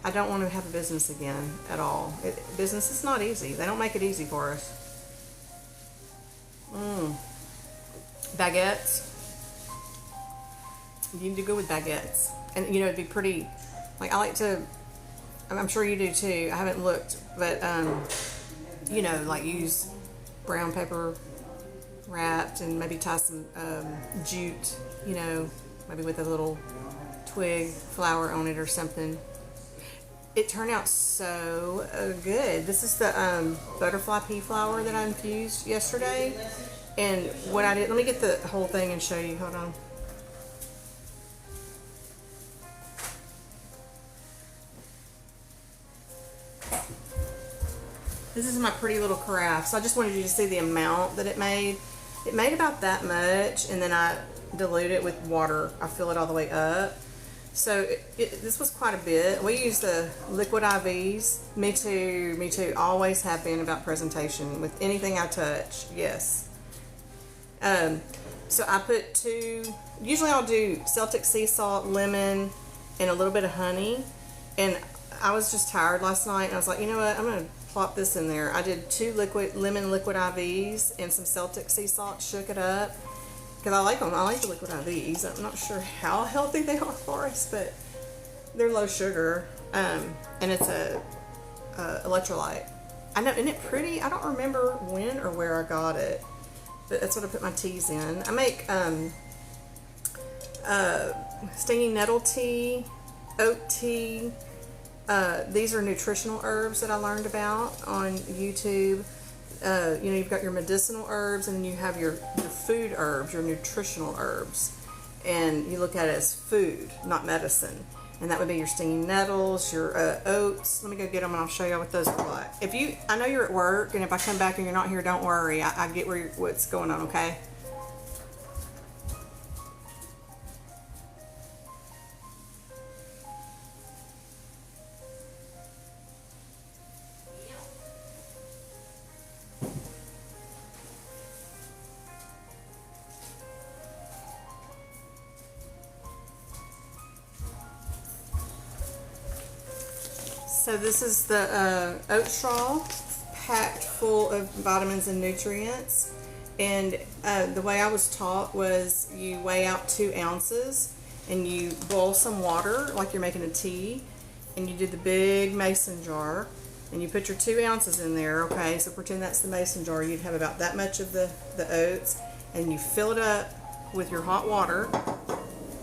I don't want to have a business again at all. Business is not easy. They don't make it easy for us. Baguettes. You need to go with baguettes. And, it'd be pretty, like, I like to, I'm sure you do too. I haven't looked, but, like use brown paper wrapped and maybe tie some jute, maybe with a little twig flower on it or something. It turned out so good. This is the butterfly pea flower that I infused yesterday. And what I did, let me get the whole thing and show you. Hold on. This is my pretty little carafe. So I just wanted you to see the amount that it made. It made about that much, and then I dilute it with water. I fill it all the way up. So this was quite a bit. We use the liquid IVs. Me too. Always have been about presentation with anything I touch. Yes. So I put 2. Usually I'll do Celtic sea salt, lemon, and a little bit of honey. And I was just tired last night, and I was like, you know what? I'm gonna plop this in there. I did 2 lemon liquid IVs and some Celtic sea salt. Shook it up. Because I like them. I like the liquid IVs. I'm not sure how healthy they are for us, but they're low sugar. And it's a electrolyte. I know, isn't it pretty? I don't remember when or where I got it, but that's what I put my teas in. I make stinging nettle tea, oat tea, These are nutritional herbs that I learned about on YouTube. You know, you've got your medicinal herbs, and then you have your food herbs, your nutritional herbs. And you look at it as food, not medicine. And that would be your stinging nettles, your oats. Let me go get them and I'll show you what those look like. I know you're at work, and if I come back and you're not here, don't worry. I get what's going on, okay? So this is the oat straw, packed full of vitamins and nutrients. And the way I was taught was you weigh out 2 ounces and you boil some water like you're making a tea, and you do the big mason jar and you put your 2 ounces in there. Okay, so pretend that's the mason jar. You'd have about that much of the oats, and you fill it up with your hot water.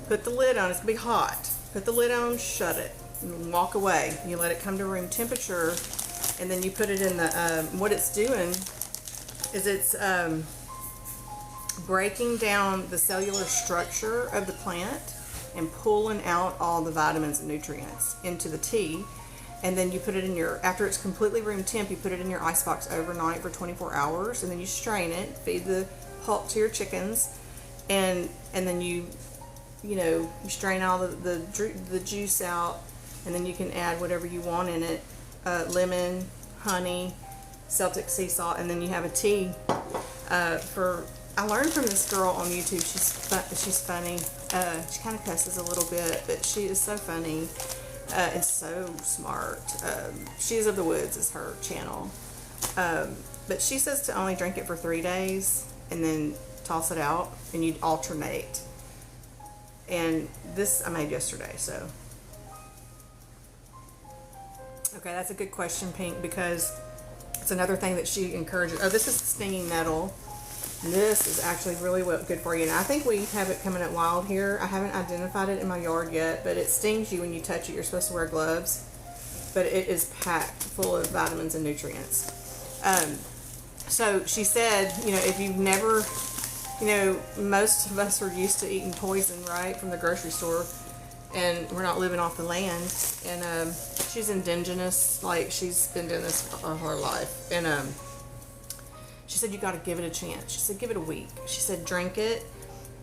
Put the lid on. It's gonna be hot. Put the lid on, shut it, and walk away. You let it come to room temperature, and then you put it in the what it's doing is it's breaking down the cellular structure of the plant and pulling out all the vitamins and nutrients into the tea. And then you put it in after it's completely room temp, you put it in your ice box overnight for 24 hours, and then you strain it, feed the pulp to your chickens, and then you strain all the juice out, and then you can add whatever you want in it, lemon, honey, Celtic sea salt, and then you have a tea. I learned from this girl on YouTube. She's funny. She kind of cusses a little bit, but she is so funny and so smart. She's of the Woods is her channel. But she says to only drink it for 3 days and then toss it out, and you'd alternate. And this I made yesterday, so. Okay, that's a good question, Pink, because it's another thing that she encourages. Oh, this is stinging nettle. This is actually really good for you. And I think we have it coming up wild here. I haven't identified it in my yard yet, but it stings you when you touch it. You're supposed to wear gloves. But it is packed full of vitamins and nutrients. So she said, if you've never, most of us are used to eating poison, right, from the grocery store. And we're not living off the land. And she's indigenous, like she's been doing this all her life. And she said you got to give it a chance. She said give it a week. She said drink it,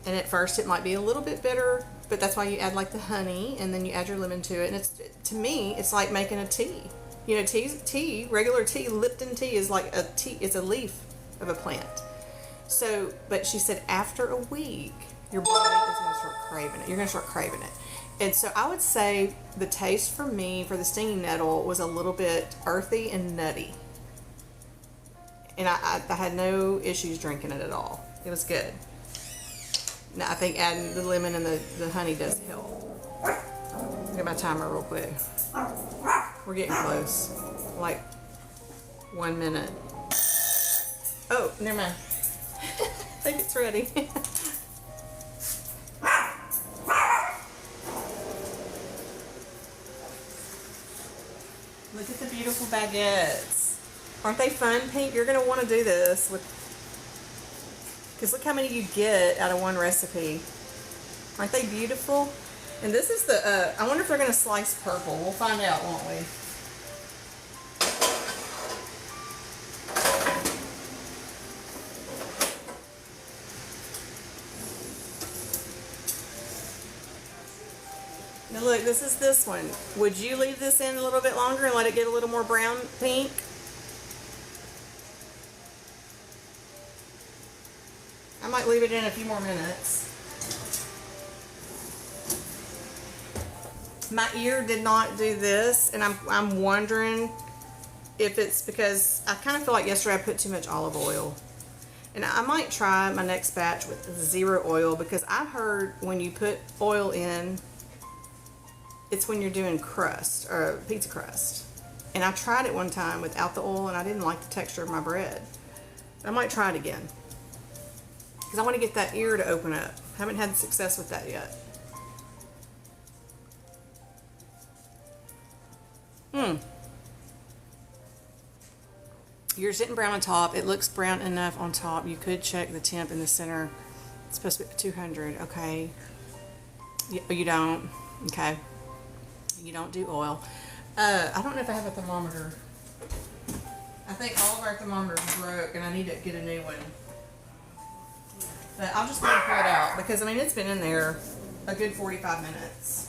and at first it might be a little bit bitter, but that's why you add like the honey, and then you add your lemon to it. And to me, it's like making a tea. Tea, regular tea, Lipton tea is like a tea. It's a leaf of a plant. So, but she said after a week, your body is going to start craving it. You're going to start craving it. And so I would say the taste for me, for the stinging nettle, was a little bit earthy and nutty. And I had no issues drinking it at all. It was good. Now I think adding the lemon and the honey does help. Get my timer real quick. We're getting close. Like 1 minute. Oh, never mind. I think it's ready. Look at the beautiful baguettes. Aren't they fun, Pink? You're going to want to do this because look how many you get out of one recipe. Aren't they beautiful? And this is the, I wonder if they're going to slice purple. We'll find out, won't we? Now look, this is this one. Would you leave this in a little bit longer and let it get a little more brown, Pink? I might leave it in a few more minutes. My ear did not do this, and I'm wondering if it's because I kind of feel like yesterday I put too much olive oil. And I might try my next batch with 0 oil, because I've heard when you put oil in, it's when you're doing crust, or pizza crust. And I tried it one time without the oil, and I didn't like the texture of my bread. I might try it again, because I want to get that ear to open up. Haven't had success with that yet. Yours didn't brown on top. It looks brown enough on top. You could check the temp in the center. It's supposed to be 200. Okay. You don't. Okay. You don't do oil. I don't know if I have a thermometer. I think all of our thermometers broke and I need to get a new one. But I'll just go and pull it out because, I mean, it's been in there a good 45 minutes.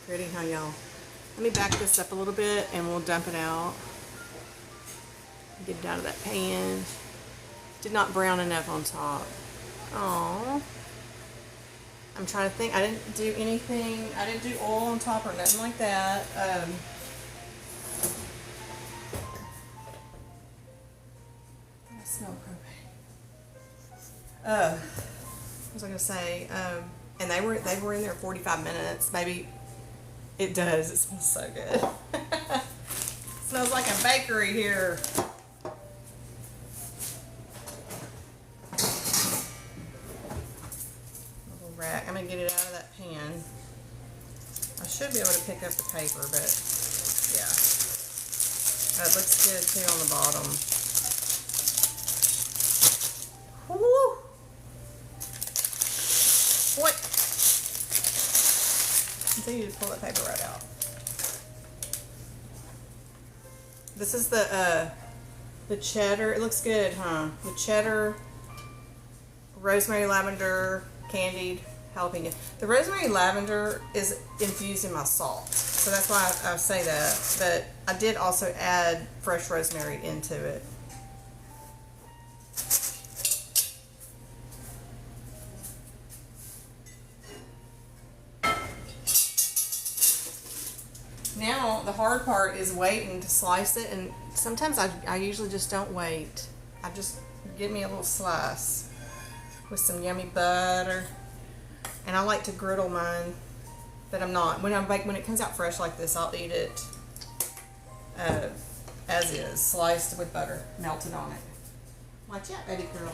Pretty, huh, y'all? Let me back this up a little bit and we'll dump it out. Get it out of that pan. Did not brown enough on top. Aww. I'm trying to think. I didn't do anything. I didn't do oil on top or nothing like that. I smell propane. What was I gonna say? And they were in there 45 minutes. Maybe it does. It smells so good. Smells like a bakery here. Little rack. I'm gonna get it out of that pan. I should be able to pick up the paper, but yeah. It looks good too on the bottom. Woo! What? So you just pull that paper right out. This is the cheddar. It looks good, huh? The cheddar, rosemary, lavender, candied jalapeno. The rosemary lavender is infused in my salt, so that's why I say that. But I did also add fresh rosemary into it. Now the hard part is waiting to slice it, and sometimes I usually just don't wait. I just give me a little slice with some yummy butter, and I like to griddle mine, but I'm not. When it comes out fresh like this, I'll eat it as is, sliced with butter melted on it. Watch out, baby girl.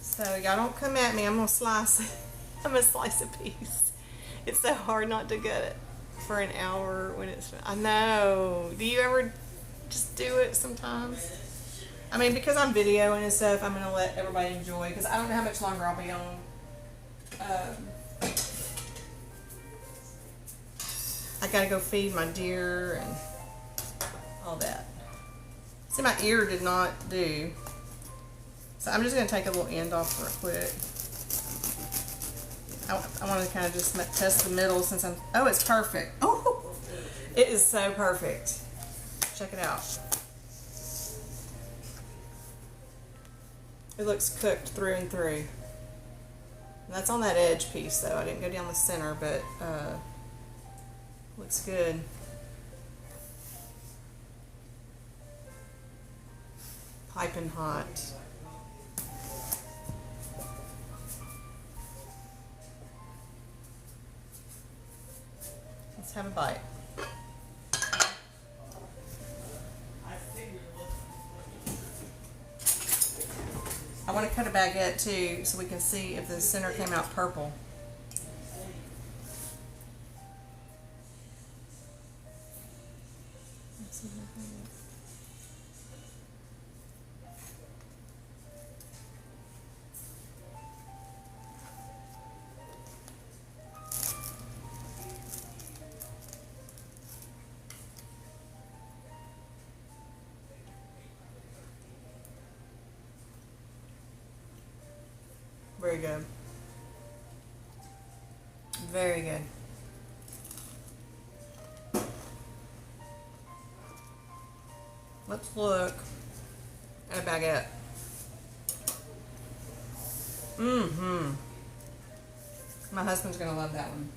So y'all don't come at me. I'm gonna slice it. I'm gonna slice a piece. It's so hard not to get it for an hour when it's. I know. Do you ever just do it sometimes? I mean, because I'm videoing and stuff, I'm gonna let everybody enjoy because I don't know how much longer I'll be on. I gotta go feed my deer and all that. See, my ear did not do. So I'm just gonna take a little end off real quick. I want to kind of just test the middle since I'm. Oh, it's perfect. Oh, it is so perfect. Check it out. It looks cooked through and through. And that's on that edge piece, though. I didn't go down the center, but looks good. Piping hot. Let's have a bite. I want to cut a baguette too so we can see if the center came out purple. Very good. Very good. Let's look at a baguette. Mm-hmm. My husband's gonna love that one.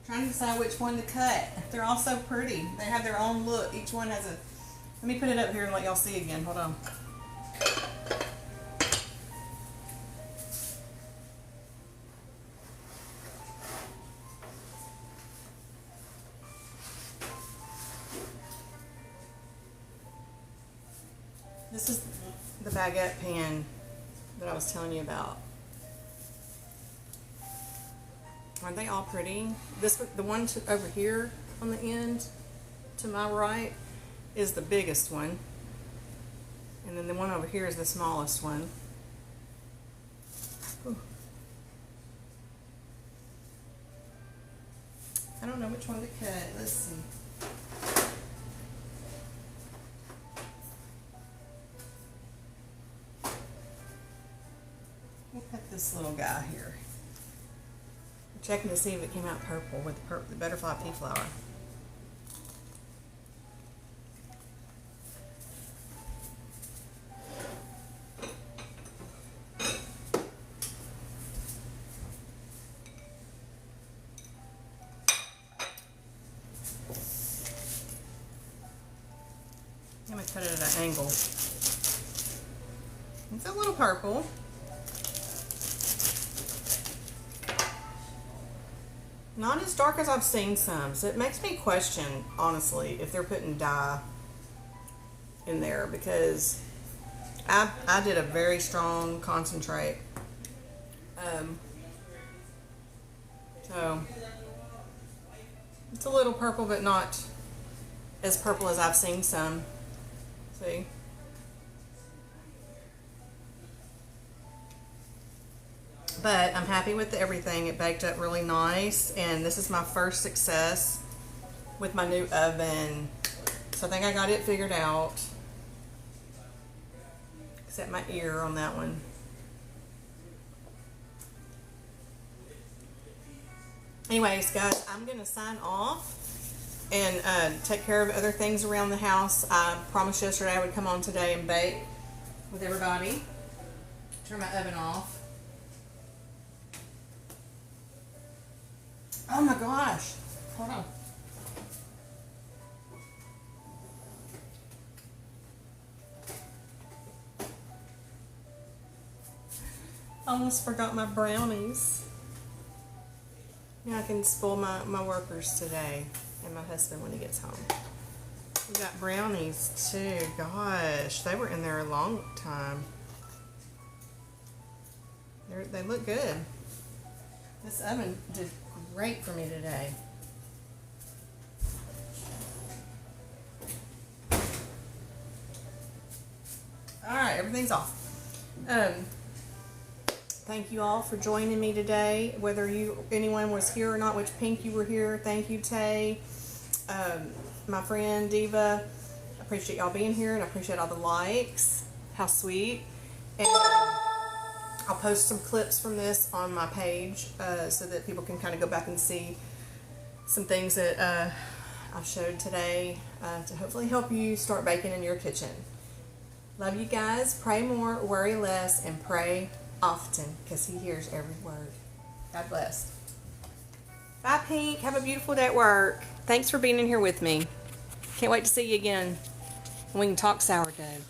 Trying to decide which one to cut. They're all so pretty. They have their own look. Each one has a. Let me put it up here and let y'all see again. Hold on. This is the baguette pan that I was telling you about. Aren't they all pretty? The one over here on the end to my right is the biggest one. And then the one over here is the smallest one. Ooh. I don't know which one to cut. Let's see. We'll cut this little guy here. I'm checking to see if it came out purple with the butterfly pea flower. I'm going to cut it at an angle. It's a little purple. Not as dark as I've seen some, so it makes me question, honestly, if they're putting dye in there, because I did a very strong concentrate. So it's a little purple, but not as purple as I've seen some. See? But I'm happy with everything. It baked up really nice, and this is my first success with my new oven. So I think I got it figured out. Except my ear on that one. Anyways, guys, I'm going to sign off and take care of other things around the house. I promised yesterday I would come on today and bake with everybody. Turn my oven off. Oh my gosh. Hold on. I almost forgot my brownies. Now I can spoil my workers today and my husband when he gets home. We got brownies too. Gosh, they were in there a long time. They look good. This oven did great for me today. Alright, everything's off. Thank you all for joining me today. Whether anyone was here or not, which Pink you were here. Thank you, Tay. My friend Diva. I appreciate y'all being here, and I appreciate all the likes. How sweet. And I'll post some clips from this on my page so that people can kind of go back and see some things that I showed today to hopefully help you start baking in your kitchen. Love you guys. Pray more, worry less, and pray often, because he hears every word. God bless. Bye, Pink. Have a beautiful day at work. Thanks for being in here with me. Can't wait to see you again. We can talk sourdough.